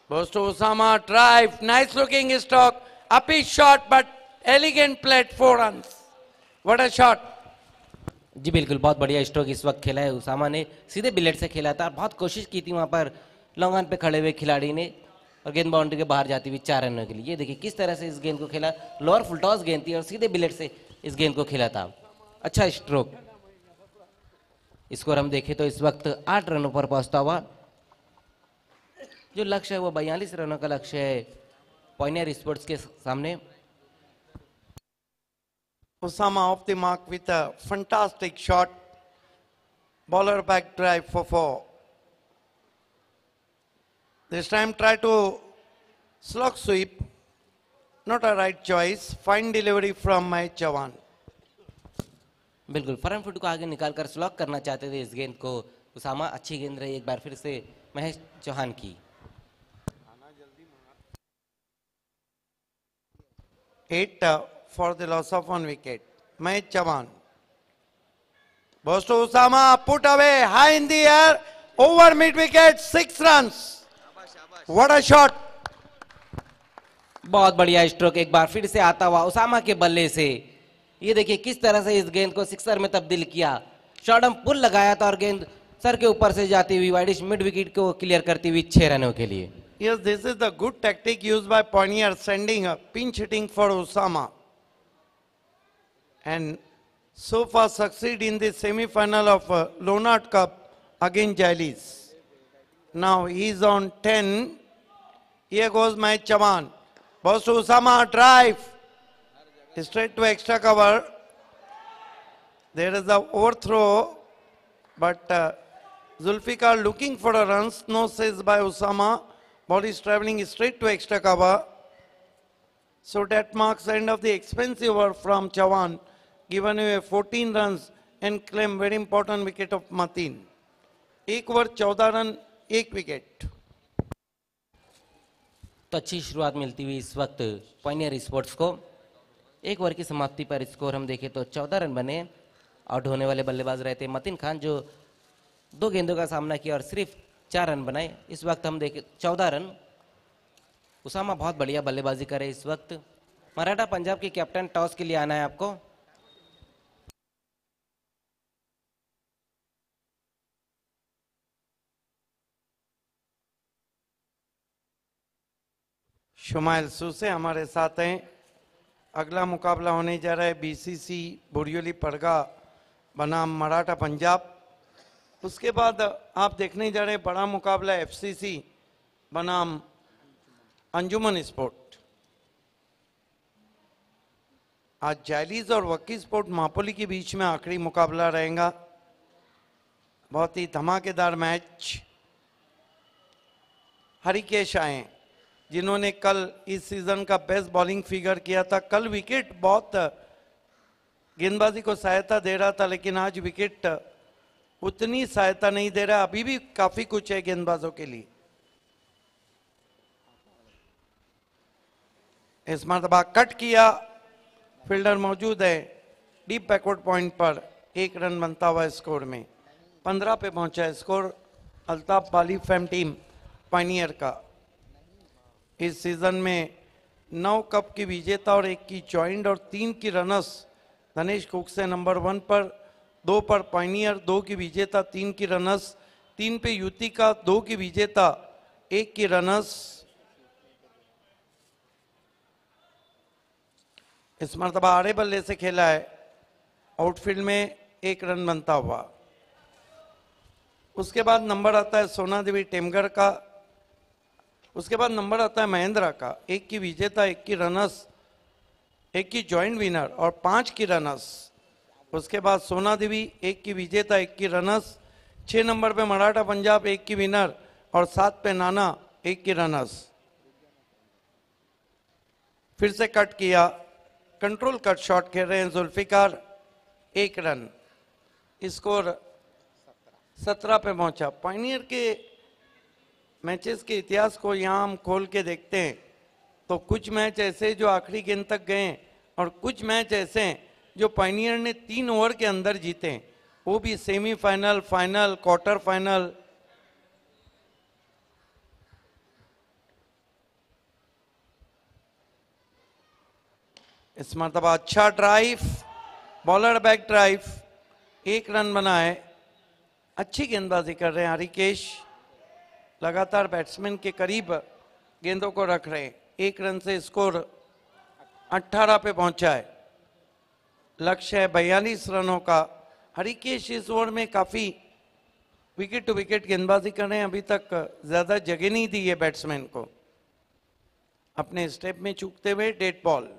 Goes to Usama, drive, nice looking stroke, up his shot but elegant plate, 4 runs. What a shot. जी बिल्कुल, बहुत बढ़िया स्ट्रोक इस वक्त खेला है उसामा ने, सीधे बिलेट से खेला था, बहुत कोशिश की थी वहां पर लॉन्ग ऑन पे खड़े हुए खिलाड़ी ने, और गेंद बाउंड्री के बाहर जाती हुई 4 रनों के लिए। ये देखिए किस तरह से इस गेंद को खेला, लोअर फुल टॉस गेंद थी और सीधे बिलेट से इस गेंद को खेला था। अच्छा स्ट्रोक। स्कोर हम देखें तो इस वक्त 8 रनों पर पहुंचता हुआ, जो लक्ष्य है वो 42 रनों का लक्ष्य है पॉइनियर स्पोर्ट्स के सामने। Usama off the mark with a fantastic shot. Bowler back drive for 4. This time try to slog sweep. Not a right choice. Fine delivery from Mahesh Chavan. बिल्कुल फ्रंट फुट को आगे निकालकर स्लॉक करना चाहते थे इस गेंद को उसामा। अच्छी गेंद रही एक बार फिर से महेश चौहान की। 8 for the loss of 1 wicket. Mahesh Chavan. Goes to Usama, put away, high in the air, over mid wicket, 6 runs. What a shot. बहुत बढ़िया स्ट्रोक एक बार फिर से आता हुआ उसामा के बल्ले से। ये देखिए किस तरह से इस गेंद को सिक्सर में तब्दील किया। शॉर्टम पुल लगाया था और गेंद सर के ऊपर से जाती हुई वाइडिश मिड विकेट को क्लियर करती हुई 6 रनों के लिए। Yes, this is the good tactic used by Pioneer, sending a pinch hitting for Usama. And so far succeed in the semi-final of Lonart Cup against Jailis. Now he is on 10. Here goes Mahesh Chavan. Goes to Usama, drive. Straight to extra cover. There is the overthrow, but Zulfikar looking for a runs. No says by Usama. Ball is traveling straight to extra cover. So that marks the end of the expensive over from Chavan. Given away 14 runs and claim very important wicket of Mateen. 1 over 14 run, 1 wicket. तो अच्छी शुरुआत मिलती हुई इस वक्त पॉइनियर स्पोर्ट्स को। 1 ओवर की समाप्ति पर स्कोर हम देखें तो 14 रन बने। आउट होने वाले बल्लेबाज रहे थे मतीन खान, जो 2 गेंदों का सामना किया और सिर्फ 4 रन बनाए। इस वक्त हम देखें 14 रन। उसामा बहुत बढ़िया बल्लेबाजी करे इस वक्त। मराठा पंजाब के कैप्टन, टॉस के लिए आना है आपको। शुमाइल सूसे हमारे साथ हैं। अगला मुकाबला होने जा रहा है बीसीसी बोरियोली परगा बनाम मराठा पंजाब। उसके बाद आप देखने जा रहे हैं बड़ा मुकाबला एफसीसी बनाम अंजुमन स्पोर्ट। आज जायलीज और वकी स्पोर्ट मापोली के बीच में आखिरी मुकाबला रहेगा। बहुत ही धमाकेदार मैच। हरिकेश आए जिन्होंने कल इस सीजन का बेस्ट बॉलिंग फिगर किया था। कल विकेट बहुत गेंदबाजी को सहायता दे रहा था, लेकिन आज विकेट उतनी सहायता नहीं दे रहा। अभी भी काफी कुछ है गेंदबाजों के लिए। इस मरतबा कट किया, फील्डर मौजूद है डीप बैकवर्ड पॉइंट पर। 1 रन बनता हुआ स्कोर में 15 पे पहुंचा score Altaf Bali fame team Pioneer का। इस सीजन में 9 कप की विजेता और 1 की जॉइंट और 3 की रनर्स धनेश कुक से नंबर 1 पर, 2 पर पायनियर, 2 की विजेता, 3 की रनर्स, 3 पे युतिका, 2 की विजेता, 1 की रनर्स। इस मरतबा आड़े बल्ले से खेला है। आउटफील्ड में 1 रन बनता हुआ। उसके बाद नंबर आता है सोना देवी टेमगर का। उसके बाद नंबर आता है महेंद्रा का। 1 की विजेता, 1 की रनर्स, 1 की जॉइंट विनर और 5 की रनर्स। उसके बाद सोना देवी 1 की विजेता, 1 की रनर्स। 6 नंबर पे मराठा पंजाब 1 की विनर और 7 पे नाना एक की रनर्स। फिर से कट किया, कंट्रोल कट शॉट खेल रहे हैं जुल्फिकार, 1 रन। स्कोर 17 पे पहुंचा। पायनियर के मैचेस के इतिहास को यहां हम खोल के देखते हैं तो कुछ मैच ऐसे जो आखिरी गेंद तक गए और कुछ मैच ऐसे हैं जो पायनियर ने 3 ओवर के अंदर जीते हैं, वो भी सेमीफाइनल, फाइनल, क्वार्टर फाइनल। इस मरतबा अच्छा drive, bowler back drive, 1 run बना है। अच्छी गेंदबाजी कर रहे हैं हरिकेश, लगातार बैट्समैन के करीब गेंदों को रख रहे हैं। 1 रन से स्कोर 18 पे पहुंचा है। लक्ष्य है 42 रनों का। हरिकेश इस ओवर में काफी विकेट टू विकेट गेंदबाजी कर रहे हैं, अभी तक ज्यादा जगह नहीं दी है बैट्समैन को। अपने स्टेप में चूकते हुए dead ball.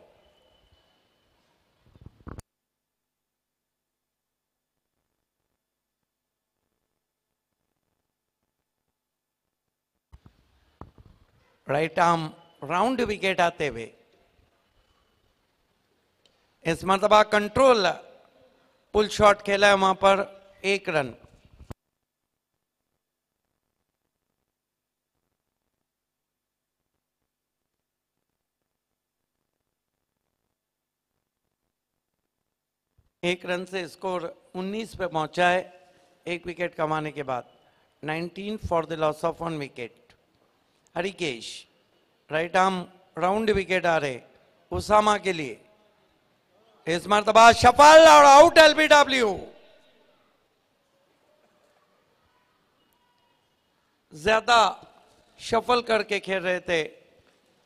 Right arm round wicket आते हुए। इस मरतबा कंट्रोल पुल शॉट खेला है वहां पर, 1 रन। एक रन से स्कोर 19 पे पहुंचा है 1 विकेट कमाने के बाद। 19 for the loss of 1 wicket. Harikesh right arm round wicket आ रहे उसामा के लिए। इस मरतबा शफल और आउट एलबीडब्ल्यू। ज्यादा शफल करके खेल रहे थे,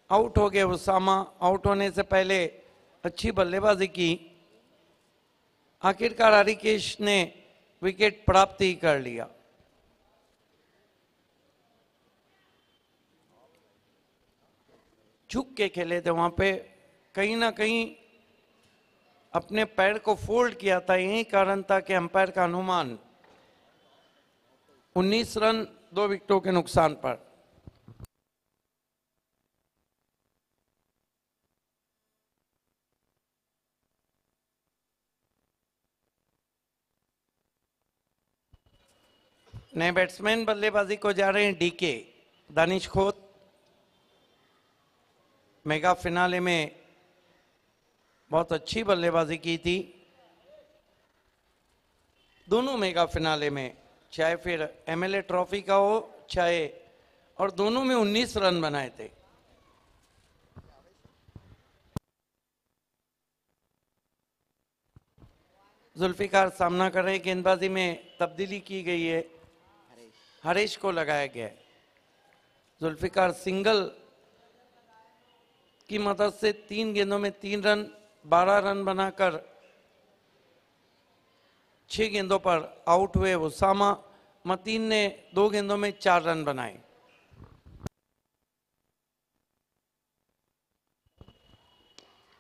आउट हो गए उसामा। आउट होने से पहले अच्छी बल्लेबाजी की, आखिरकार हरिकेश ने विकेट प्राप्त ही कर लिया। झुक के खेले थे वहां पे, कहीं ना कहीं अपने पैर को फोल्ड किया था, यही कारण था कि अंपायर का अनुमान 19 रन 2 विकेटों के नुकसान पर। नए बैट्समैन बल्लेबाजी को जा रहे हैं DK Danish Khot. Mega finale में बहुत अच्छी बल्लेबाजी की थी, दोनों मेगा फिनाले में, चाहे फिर एमएलए ट्रॉफी का हो चाहे, और दोनों में 19 रन बनाए थे। जुल्फिकार सामना कर रहे, गेंदबाजी में तब्दीली की गई है, हरीश को लगाया गया है। जुल्फिकार सिंगल की मदद से 3 गेंदों में 3 रन, 12 रन बनाकर 6 गेंदों पर आउट हुए उसामा। मतीन ने 2 गेंदों में 4 रन बनाए।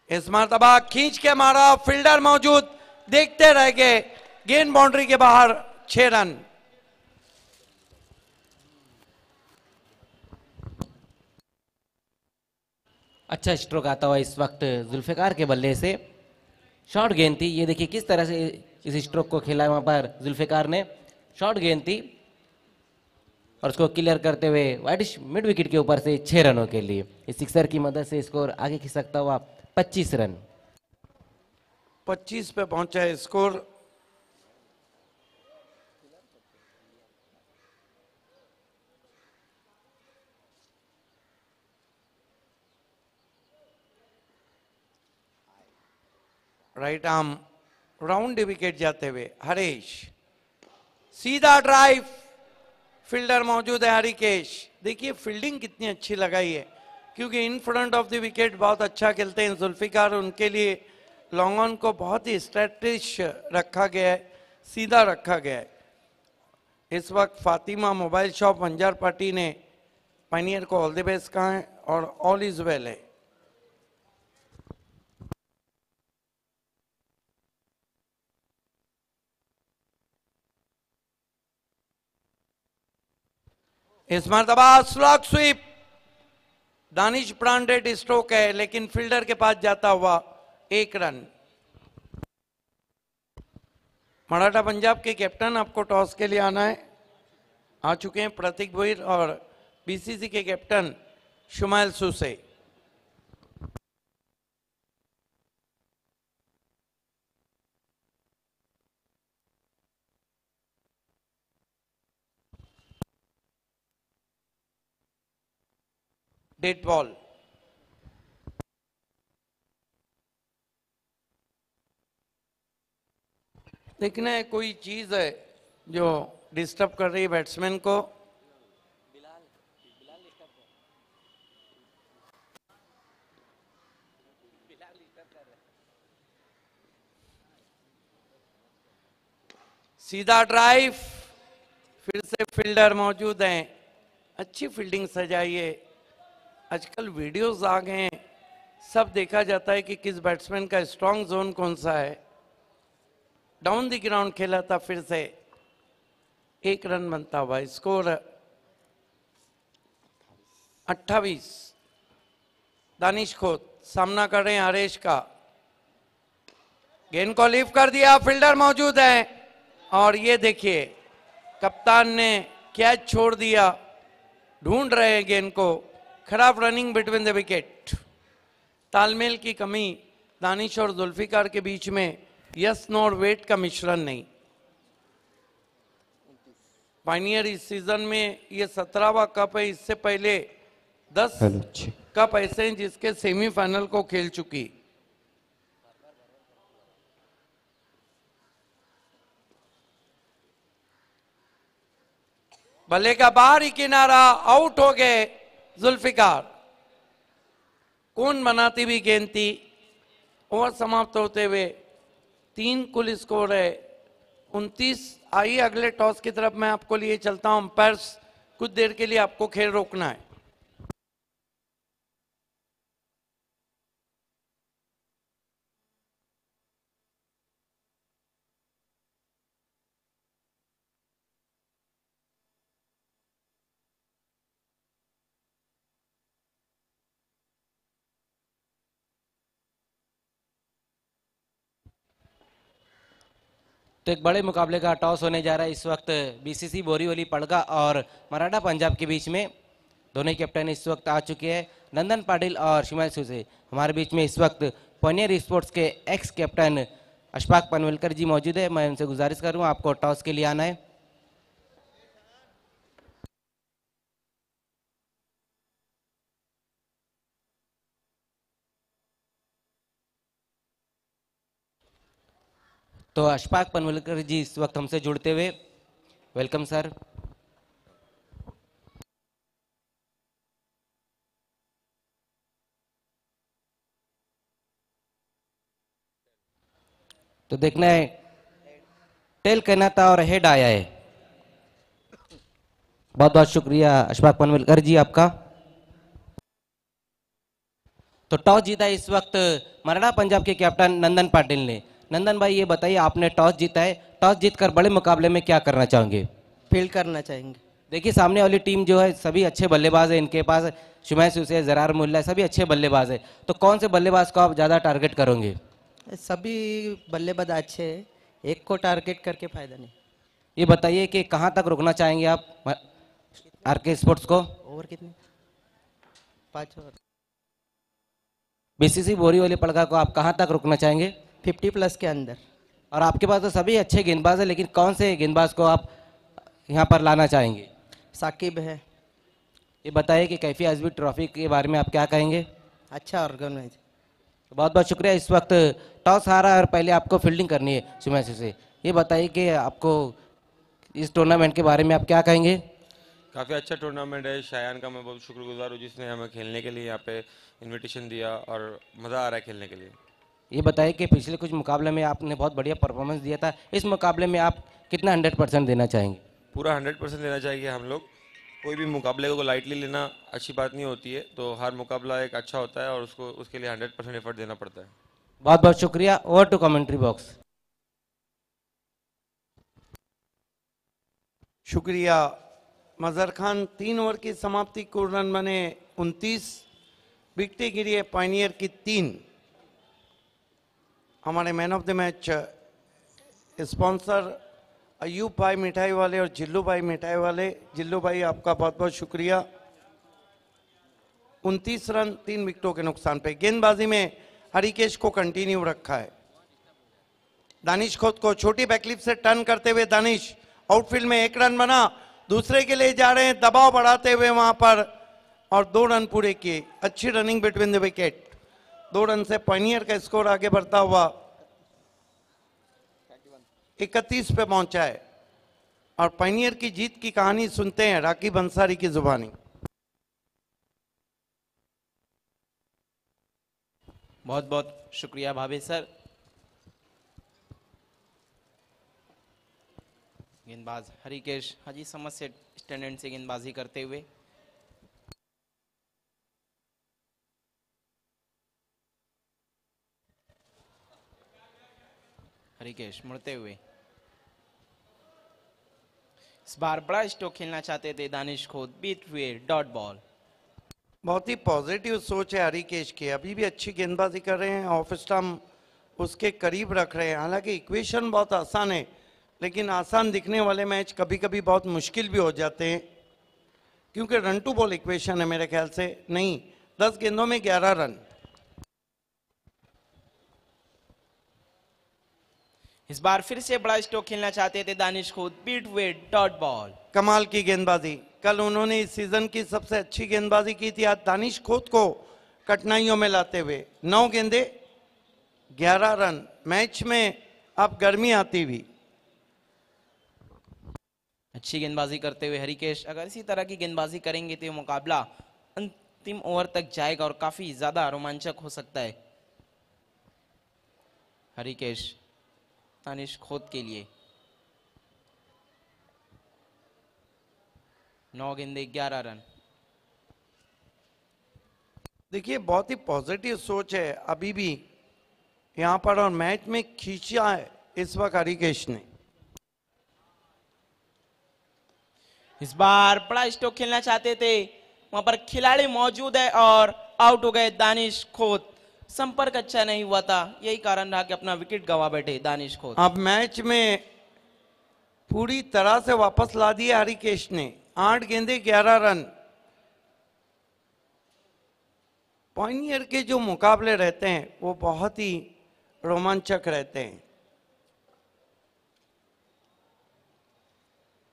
इस मरतबा खींच के मारा, फील्डर मौजूद, देखते रह गए, गेंद बाउंड्री के बाहर, 6 रन। अच्छा स्ट्रोक आता हुआ इस वक्त जुल्फिकार के बल्ले से। शॉर्ट गेंद थी, ये देखिए किस तरह से इस स्ट्रोक को खेला है वहां पर जुल्फिकार ने। शॉर्ट गेंद थी और उसको क्लियर करते हुए वाइडिश मिड विकेट के ऊपर से 6 रनों के लिए। इस सिक्सर की मदद से स्कोर आगे खिंच सकता हुआ 25 रन। 25 पे पहुंचा है score. Right arm round wicket जाते हुए हरीश, सीधा ड्राइव, फील्डर मौजूद है हरिकेश। देखिए फील्डिंग कितनी अच्छी लगाई है, क्योंकि in front of the wicket बहुत अच्छा खेलते हैं जुल्फिकार। उनके लिए लॉन्ग ऑन को बहुत ही स्ट्रेटिश रखा गया है, सीधा रखा गया है। इस वक्त Fatima mobile shop Anjar party ने पायनियर को ऑल द बेस्ट कहा है और ऑल इज वेल है। इस मरतबा slog sweep, Danish branded stroke है लेकिन फील्डर के पास जाता हुआ 1 रन। मराठा पंजाब के कैप्टन आपको टॉस के लिए आना है, आ चुके हैं प्रतीक भोईर और बीसीसी के captain Shumail Suse. Dead ball. देखना है कोई चीज है जो डिस्टर्ब कर रही है बैट्समैन को। सीधा ड्राइव, फिर से फील्डर मौजूद हैं, अच्छी फील्डिंग सजाइए। आजकल वीडियोस आ गए हैं, सब देखा जाता है कि किस बैट्समैन का स्ट्रॉन्ग जोन कौन सा है। डाउन द ग्राउंड खेला था, फिर से 1 रन बनता हुआ, स्कोर 28। दानिश खोत सामना कर रहे हैं हरेश का, गेंद को लीव कर दिया, फील्डर मौजूद है और ये देखिए कप्तान ने कैच छोड़ दिया, ढूंढ रहे हैं गेंद को। खराब रनिंग बिटवीन द विकेट, तालमेल की कमी दानिश और जुल्फिकार के बीच में, यस नो और वेट का मिश्रण नहीं। पायनियर इस सीजन में ये 17वां कप है, इससे पहले 10 कप ऐसे हैं जिसके सेमीफाइनल को खेल चुकी। बल्ले का बाहरी किनारा, आउट हो गए जुल्फिकार। कौन बनाती भी गेंद थी। ओवर समाप्त होते हुए 3 कुल स्कोर है 29। आइए अगले टॉस की तरफ मैं आपको लिए चलता हूं। अंपायर्स कुछ देर के लिए आपको खेल रोकना है। तो एक बड़े मुकाबले का टॉस होने जा रहा है इस वक्त बीसीसी बोरीवली पड़गा और मराठा पंजाब के बीच में। दोनों कैप्टन इस वक्त आ चुके हैं, नंदन पाटिल और शुमाइल सूसे। हमारे बीच में इस वक्त पनियर स्पोर्ट्स के एक्स कैप्टन अशफाक पनवलकर जी मौजूद है। मैं उनसे गुजारिश करूँ आपको टॉस के लिए आना है। तो अशफाक पनवलकर जी इस वक्त हमसे जुड़ते हुए, वेलकम सर। तो देखना है टेल कहना था और हेड आया है। बहुत बहुत शुक्रिया अशफाक पनवलकर जी आपका। तो टॉस जीता इस वक्त मराठा पंजाब के कैप्टन नंदन पाटिल ने। नंदन भाई ये बताइए, आपने टॉस जीता है, टॉस जीतकर बड़े मुकाबले में क्या करना चाहोगे? फील्ड करना चाहेंगे। देखिए सामने वाली टीम जो है सभी अच्छे बल्लेबाज है, इनके पास शुमाइल सूसे, जरार मुल्ला, सभी अच्छे बल्लेबाज है। तो कौन से बल्लेबाज को आप ज्यादा टारगेट करोगे? सभी बल्लेबाज अच्छे हैं, एक को टारगेट करके फायदा नहीं। ये बताइए कि कहाँ तक रुकना चाहेंगे आप आरके स्पोर्ट्स को? ओवर कितने? 5 ओवर। बीसीसी बोरीवली पड़गा को आप कहाँ तक रुकना चाहेंगे? 50+ के अंदर। और आपके पास तो सभी अच्छे गेंदबाज है, लेकिन कौन से गेंदबाज को आप यहाँ पर लाना चाहेंगे? साकिब है। ये बताइए कि कैफी आजमी ट्रॉफी के बारे में आप क्या कहेंगे? अच्छा ऑर्गेनाइज। बहुत बहुत शुक्रिया। इस वक्त टॉस हारा और पहले आपको फील्डिंग करनी है शुमाइल से। ये बताइए कि आपको इस टूर्नामेंट के बारे में आप क्या कहेंगे? काफ़ी अच्छा टूर्नामेंट है। शायान का मैं बहुत शुक्रगुजार हूँ जिसने हमें खेलने के लिए यहाँ पे इनविटेशन दिया और मज़ा आ रहा है खेलने के लिए। ये बताइए कि पिछले कुछ मुकाबले में आपने बहुत बढ़िया परफॉर्मेंस दिया था, इस मुकाबले में आप कितना 100% देना चाहेंगे? पूरा 100% देना चाहिए हम लोग। कोई भी मुकाबले को लाइटली लेना अच्छी बात नहीं होती है, तो हर मुकाबला एक अच्छा होता है और उसको उसके लिए 100% एफर्ट देना पड़ता है। बहुत बहुत शुक्रिया। Over to commentary box. शुक्रिया। मजहर खान 3 ओवर की समाप्ति को रन बने 29। विकेटें गिरी है पायनियर की 3। हमारे man of the match sponsor Ayub भाई मिठाई वाले और जिल्लू भाई मिठाई वाले। जिल्लू भाई आपका बहुत बहुत शुक्रिया। 29 रन 3 विकेटों के नुकसान पे। गेंदबाजी में हरिकेश को कंटिन्यू रखा है। दानिश खोद को छोटी बैकलिप से टर्न करते हुए दानिश आउटफील्ड में 1 रन बना, दूसरे के लिए जा रहे हैं दबाव बढ़ाते हुए वहां पर, और 2 रन पूरे किए। अच्छी running between the wicket. 2 run से पायनियर का स्कोर आगे बढ़ता हुआ 31 पे पहुंचा है। और पायनियर की जीत की कहानी सुनते हैं राकीब अंसारी की जुबानी। बहुत बहुत शुक्रिया भाभी सर। गेंदबाज हरिकेश हाजी समझ से स्टैंड से गेंदबाजी करते हुए, हरिकेश मुड़ते हुए। इस बार बड़ा स्ट्रोक खेलना चाहते थे दानिश खोद, बीट हुए डॉट बॉल। बहुत ही पॉजिटिव सोच है हरिकेश की। अभी भी अच्छी गेंदबाजी कर रहे हैं, ऑफ स्टंप उसके करीब रख रहे हैं। हालांकि इक्वेशन बहुत आसान है, लेकिन आसान दिखने वाले मैच कभी कभी बहुत मुश्किल भी हो जाते हैं, क्योंकि रन टू बॉल इक्वेशन है मेरे ख्याल से। नहीं, 10 गेंदों में 11 रन। इस बार फिर से बड़ा स्ट्रोक खेलना चाहते थे दानिश खोद, बीट हुए डॉट बॉल। कमाल की गेंदबाजी। कल उन्होंने इस सीजन की सबसे अच्छी गेंदबाजी की थी। आज दानिश खोद को कठिनाइयों में लाते हुए 9 गेंदे 11 रन। मैच में अब गर्मी आती हुई। अच्छी गेंदबाजी करते हुए हरिकेश, अगर इसी तरह की गेंदबाजी करेंगे तो ये मुकाबला अंतिम ओवर तक जाएगा और काफी ज्यादा रोमांचक हो सकता है। हरिकेश दानिश खोद के लिए 9 गेंदे 11 रन। देखिए बहुत ही पॉजिटिव सोच है अभी भी यहां पर, और मैच में खींचा है इस वक्त हरिकेश ने। इस बार बड़ा स्ट्रोक खेलना चाहते थे, वहां पर खिलाड़ी मौजूद है और आउट हो गए दानिश खोद। संपर्क अच्छा नहीं हुआ था, यही कारण रहा कि अपना विकेट गंवा बैठे दानिश खोद। अब मैच में पूरी तरह से वापस ला दिया हरिकेश ने। 8 गेंदे 11 रन। पायनियर के जो मुकाबले रहते हैं वो बहुत ही रोमांचक रहते हैं।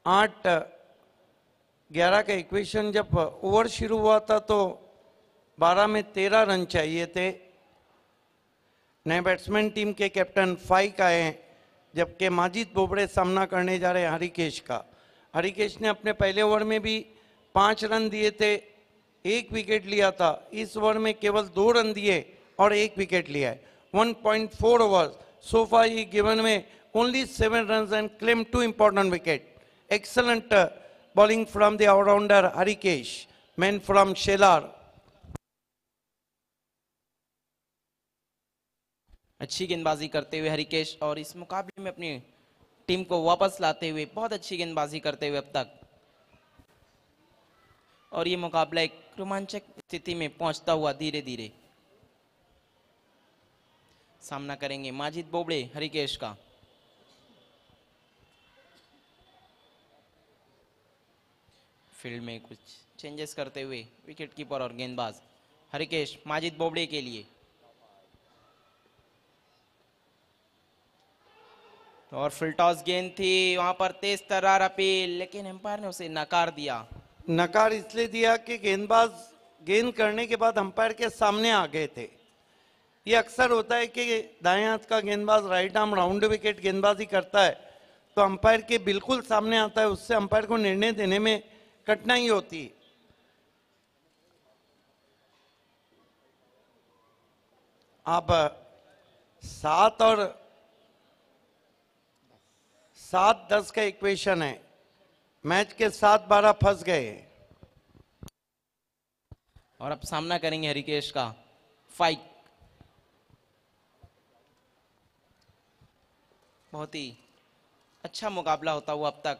8-11 का इक्वेशन जब ओवर शुरू हुआ था तो 12 में 13 रन चाहिए थे। नए बैट्समैन टीम के कैप्टन फाइक आए हैं, जबकि माजिद बोबड़े सामना करने जा रहे हैं हरिकेश का। हरिकेश ने अपने पहले ओवर में भी 5 रन दिए थे, 1 विकेट लिया था। इस ओवर में केवल 2 रन दिए और 1 विकेट लिया है। 1.4 over so far he given में only 7 runs and claimed 2 important wicket. Excellent bowling from the all-rounder Harikesh, man from Shelar. अच्छी गेंदबाजी करते हुए हरिकेश और इस मुकाबले में अपनी टीम को वापस लाते हुए बहुत अच्छी गेंदबाजी करते हुए अब तक, और ये मुकाबला एक रोमांचक स्थिति में पहुंचता हुआ धीरे धीरे। सामना करेंगे माजिद बोबड़े हरिकेश का। फील्ड में कुछ चेंजेस करते हुए विकेट कीपर और गेंदबाज हरिकेश माजिद बोबड़े के लिए। और फुल टॉस गेंद थी, वहां पर तेज तर्रार अपील, लेकिन अंपायर ने उसे नकार दिया। नकार इसलिए दिया कि गेंदबाज गेंद करने के बाद अंपायर के सामने आ गए थे। ये अक्सर होता है कि दाएं हाथ का गेंदबाज राइट आर्म राउंड विकेट गेंदबाजी करता है तो अंपायर के बिल्कुल सामने आता है, उससे अंपायर को निर्णय देने में कठिनाई होती है। अब 7 और 7-10 का इक्वेशन है। मैच के 7-12 फंस गए। और अब सामना करेंगे हरिकेश का फाइक। बहुत ही अच्छा मुकाबला होता हुआ अब तक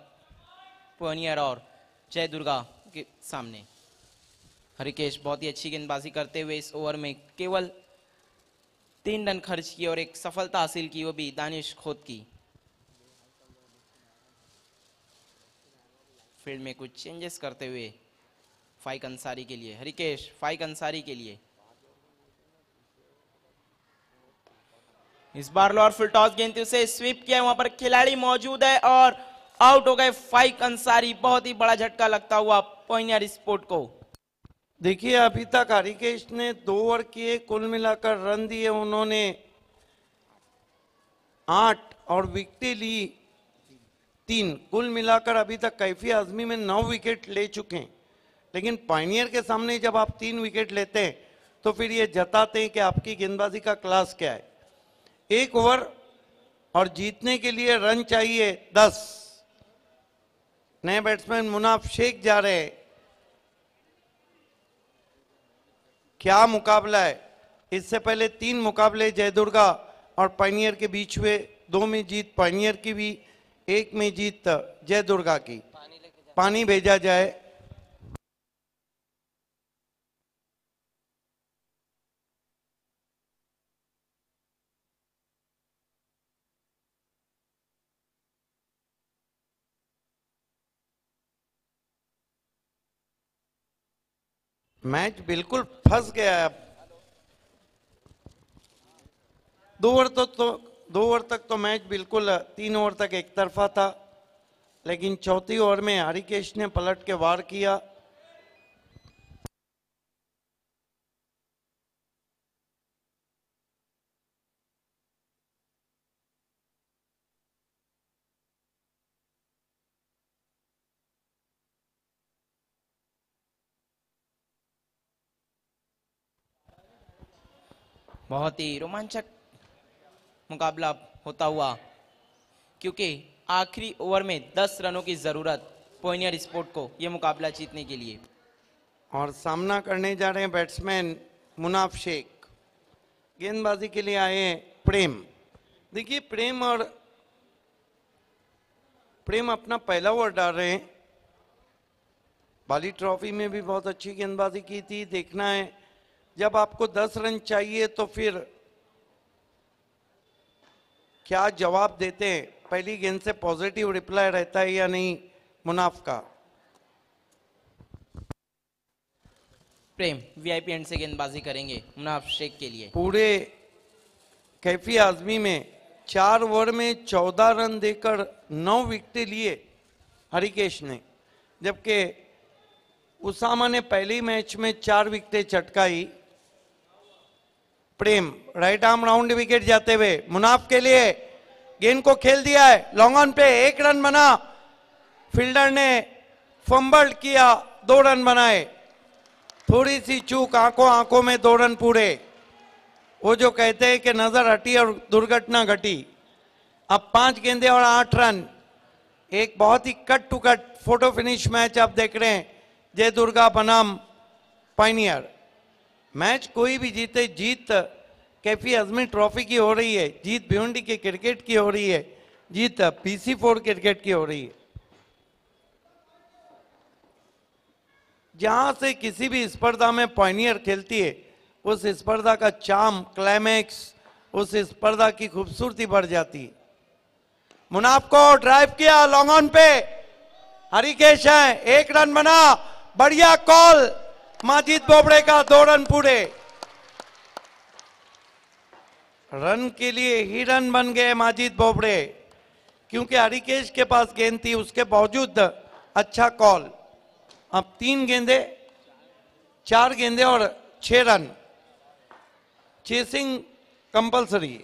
पायनियर और जय दुर्गा के सामने। हरिकेश बहुत ही अच्छी गेंदबाजी करते हुए इस ओवर में केवल 3 रन खर्च किए और एक सफलता हासिल की, वो भी दानिश खोत की। फील्ड में कुछ चेंजेस करते हुए फाइक अंसारी के लिए, हरिकेश फाइक अंसारी के लिए। इस बार लोअर फुल टॉस गेंद उसे स्वीप किया, वहां पर खिलाड़ी मौजूद है और आउट हो गए फाइक अंसारी। बहुत ही बड़ा झटका लगता हुआ पॉइनियर स्पोर्ट को। देखिए अभी तक हरिकेश ने 2 ओवर किए, कुल मिलाकर रन दिए उन्होंने 8 और विकेटें ली 3। कुल मिलाकर अभी तक कैफी आजमी में 9 विकेट ले चुके हैं। लेकिन पायनियर के सामने जब आप 3 विकेट लेते हैं तो फिर ये जताते हैं कि आपकी गेंदबाजी का क्लास क्या है। 1 ओवर और जीतने के लिए रन चाहिए 10। नए बैट्समैन मुनाफ शेख जा रहे हैं। क्या मुकाबला है। इससे पहले 3 मुकाबले जयदुर्गा और पायनियर के बीच हुए, 2 में जीत पायनियर की भी, 1 में जीत जयदुर्गा की। पानी भेजा जाए। मैच बिल्कुल फंस गया है अब। 2 ओवर तक तो मैच बिल्कुल 3 ओवर तक एक तरफा था, लेकिन चौथी ओवर में हरिकेश ने पलट के वार किया। बहुत ही रोमांचक मुकाबला होता हुआ, क्योंकि आखिरी ओवर में 10 रनों की जरूरत पॉइनियर स्पोर्ट को यह मुकाबला जीतने के लिए। और सामना करने जा रहे हैं बैट्समैन मुनाफ शेख। गेंदबाजी के लिए आए हैं प्रेम। देखिए प्रेम अपना पहला ओवर डाल रहे हैं। बाली ट्रॉफी में भी बहुत अच्छी गेंदबाजी की थी। देखना है जब आपको 10 रन चाहिए तो फिर क्या जवाब देते हैं। पहली गेंद से पॉजिटिव रिप्लाई रहता है या नहीं मुनाफ का। प्रेम वीआईपी एंड से गेंदबाजी करेंगे मुनाफ शेख के लिए। पूरे कैफी आजमी में 4 ओवर में 14 रन देकर 9 विकेटें लिए हरिकेश ने, जबकि उसामा ने पहले मैच में 4 विकेटें चटकाई। प्रेम राइट आर्म राउंड विकेट जाते हुए मुनाफ के लिए गेंद को खेल दिया है लॉन्ग ऑन पे। 1 रन बना। फील्डर ने फंबल किया, 2 रन बनाए। थोड़ी सी चूक, आंखों में 2 रन पूरे। वो जो कहते हैं कि नजर हटी और दुर्घटना घटी। अब 5 गेंदे और 8 रन। एक बहुत ही cut to cut photo finish match आप देख रहे हैं जयदुर्गा बनाम पायनियर। मैच कोई भी जीते, जीत कैफी आजमी ट्रॉफी की हो रही है, जीत भिवंडी के क्रिकेट की हो रही है, जीत PC4 क्रिकेट की हो रही है। जहां से किसी भी स्पर्धा में पायनियर खेलती है उस स्पर्धा का चार्म, क्लाइमैक्स, उस स्पर्धा की खूबसूरती बढ़ जाती है। मुनाफ को ड्राइव किया लॉन्ग ऑन पे। हरिकेश है, 1 रन बना। बढ़िया कॉल माजिद बोबड़े का, 2 रन पूरे। रन के लिए ही रन बन गए माजिद बोबड़े, क्योंकि हरिकेश के पास गेंद थी, उसके बावजूद अच्छा कॉल। अब 3 गेंदे, 4 गेंदे और 6 run. Chasing compulsory.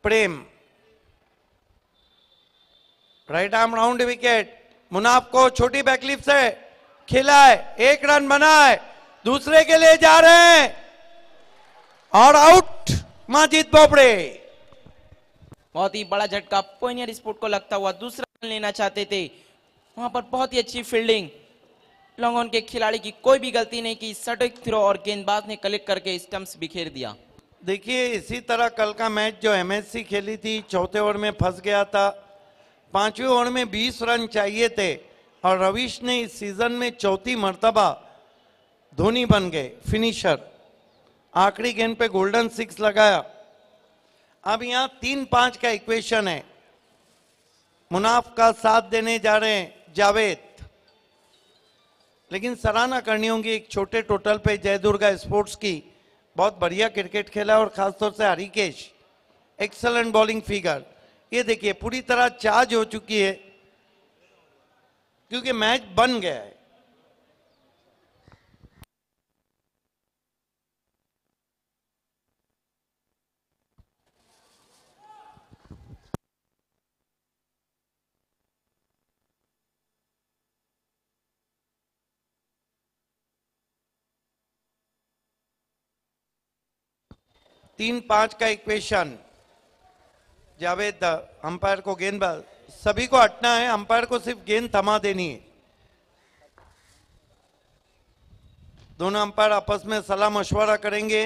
Prem right arm round wicket. Munaf को छोटी बैकलिप से खेला है, 1 रन बना है। दूसरे के लिए जा रहे हैं और आउट माजिद बोबड़े। बहुत ही बड़ा झटका पॉइनियर स्पोर्ट को लगता हुआ। दूसरा रन लेना चाहते थे, वहां पर बहुत ही अच्छी फील्डिंग लॉन्ग ऑन के खिलाड़ी की कोई भी गलती नहीं की, सटीक थ्रो और गेंदबाज ने कलेक्ट करके स्टंप्स बिखेर दिया। देखिए इसी तरह कल का मैच जो एमएससी खेली थी, चौथे ओवर में फंस गया था, पांचवें ओवर में 20 रन चाहिए थे और रविश ने इस सीजन में चौथी मर्तबा धोनी बन गए फिनिशर, आखिरी गेंद पे गोल्डन सिक्स लगाया। अब यहाँ 3-5 का इक्वेशन है, मुनाफ का साथ देने जा रहे हैं जावेद, लेकिन सराहना करनी होगी एक छोटे टोटल पे जय दुर्गा स्पोर्ट्स की, बहुत बढ़िया क्रिकेट खेला और खासतौर से हरिकेश एक्सलेंट बॉलिंग फिगर। ये देखिए पूरी तरह चार्ज हो चुकी है क्योंकि मैच बन गया है। तीन पांच का इक्वेशन, जावेद अंपायर को गेंदबाज, सभी को हटना है, अंपायर को सिर्फ गेंद थमा देनी है। दोनों अंपायर आपस में सलाह मशवरा करेंगे।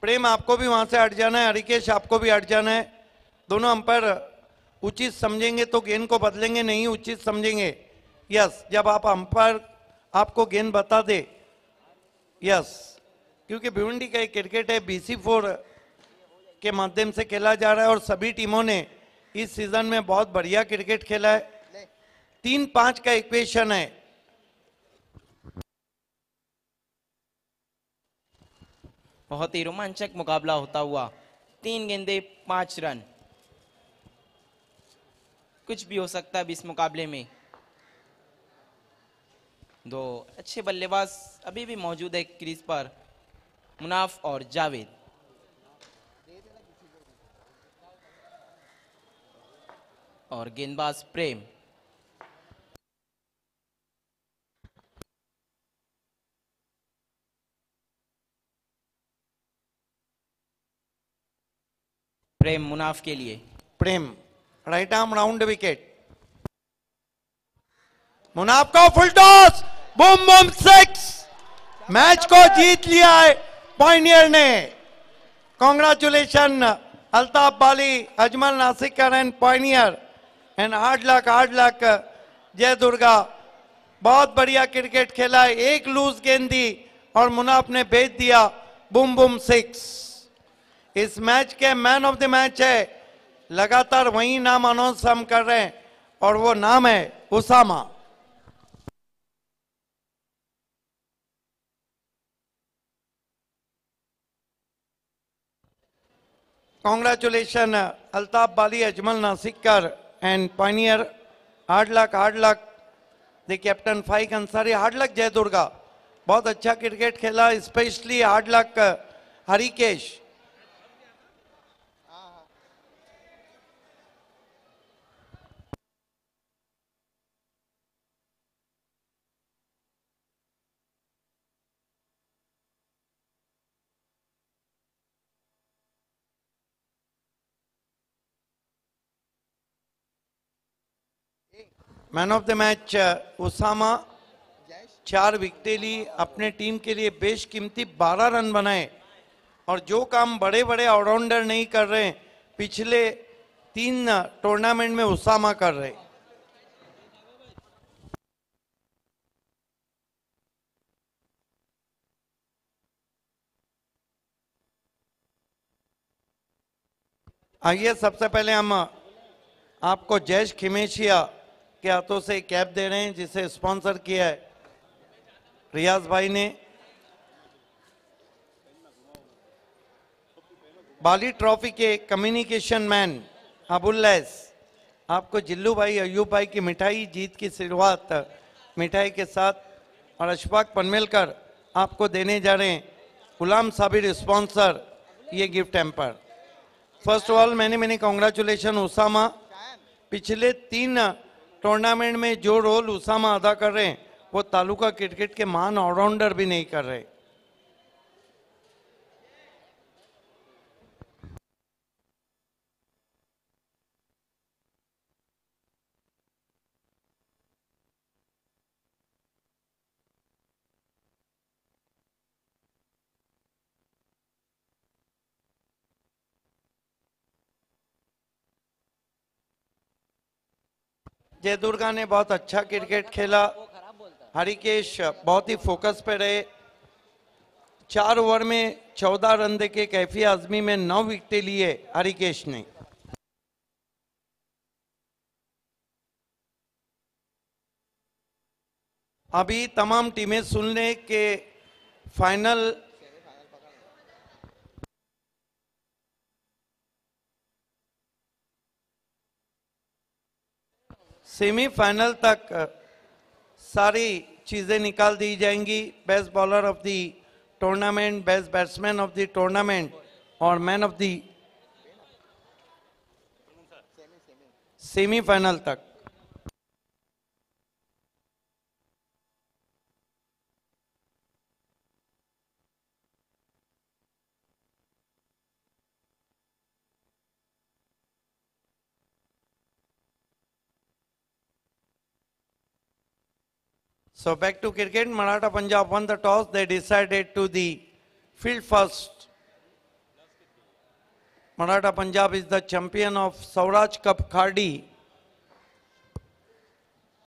प्रेम आपको भी वहां से हट जाना है, हरिकेश आपको भी हट जाना है। दोनों अंपायर उचित समझेंगे तो गेंद को बदलेंगे, नहीं उचित समझेंगे यस, जब आप अंपायर आपको गेंद बता दे यस, क्योंकि भिवंडी का एक क्रिकेट है, BC4 के माध्यम से खेला जा रहा है और सभी टीमों ने इस सीजन में बहुत बढ़िया क्रिकेट खेला है। 3-5 का इक्वेशन है। बहुत ही रोमांचक मुकाबला होता हुआ, 3 गेंदे 5 रन, कुछ भी हो सकता है अब इस मुकाबले में। दो अच्छे बल्लेबाज अभी भी मौजूद है क्रीज पर, मुनाफ और जावेद। और गेंदबाज प्रेम। प्रेम मुनाफ के लिए। Prem right arm round wicket, Munaf को full toss, boom boom six, match को जीत लिया है पॉइनियर ने। Congratulation Altaf Bali, Ajmal Nasikar and Pioneer and hard luck Jai Durga. बहुत बढ़िया क्रिकेट खेला है, एक लूज गेंद दी और मुनाफ ने भेज दिया बूम बूम सिक्स। इस मैच के मैन ऑफ द मैच है, लगातार वही नाम अनाउंस हम कर रहे हैं और वो नाम है Usama. Congratulation Altaf Bali, Ajmal Nasikar and Pioneer, hard luck the captain Faiq Ansari, hard luck Jai Durga. बहुत अच्छा क्रिकेट खेला, specially hard luck Harikesh. Man of the match Usama, 4 विकेटें ली, अपने टीम के लिए बेशकीमती 12 रन बनाए और जो काम बड़े बड़े ऑलराउंडर नहीं कर रहे, पिछले 3 टूर्नामेंट में उसामा कर रहे। आइए सबसे पहले हम आपको जयेश खिमेशिया के हाथों से कैप दे रहे हैं, जिसे स्पॉन्सर किया है रियाज भाई ने। बाली ट्रॉफी के कम्युनिकेशन मैन अबुल्लैस, आपको जिल्लू भाई अयूब भाई की मिठाई, जीत की शुरुआत मिठाई के साथ, और अशफाक पनमेलकर आपको देने जा रहे हैं गुलाम साबिर स्पॉन्सर ये gift hamper. First of all मैंने कॉन्ग्रेचुलेशन उसामा, पिछले 3 टूर्नामेंट में जो रोल उसामा अदा कर रहे हैं वो तालुका क्रिकेट के महान ऑलराउंडर भी नहीं कर रहे। जय दुर्गा ने बहुत अच्छा क्रिकेट खेला। हरिकेश बहुत ही फोकस पे रहे। 4 ओवर में 14 रन देके कैफी आजमी में 9 विकेटें लिए हरिकेश ने। अभी तमाम टीमें सुन लें कि फाइनल सेमीफाइनल तक सारी चीजें निकाल दी जाएंगी। Best bowler of the tournament, best batsman of the tournament और मैन ऑफ द सेमीफाइनल तक। So back to cricket, Maratha Punjab won the toss. They decided to the field first. Maratha Punjab is the champion of Sauraj Cup Khardi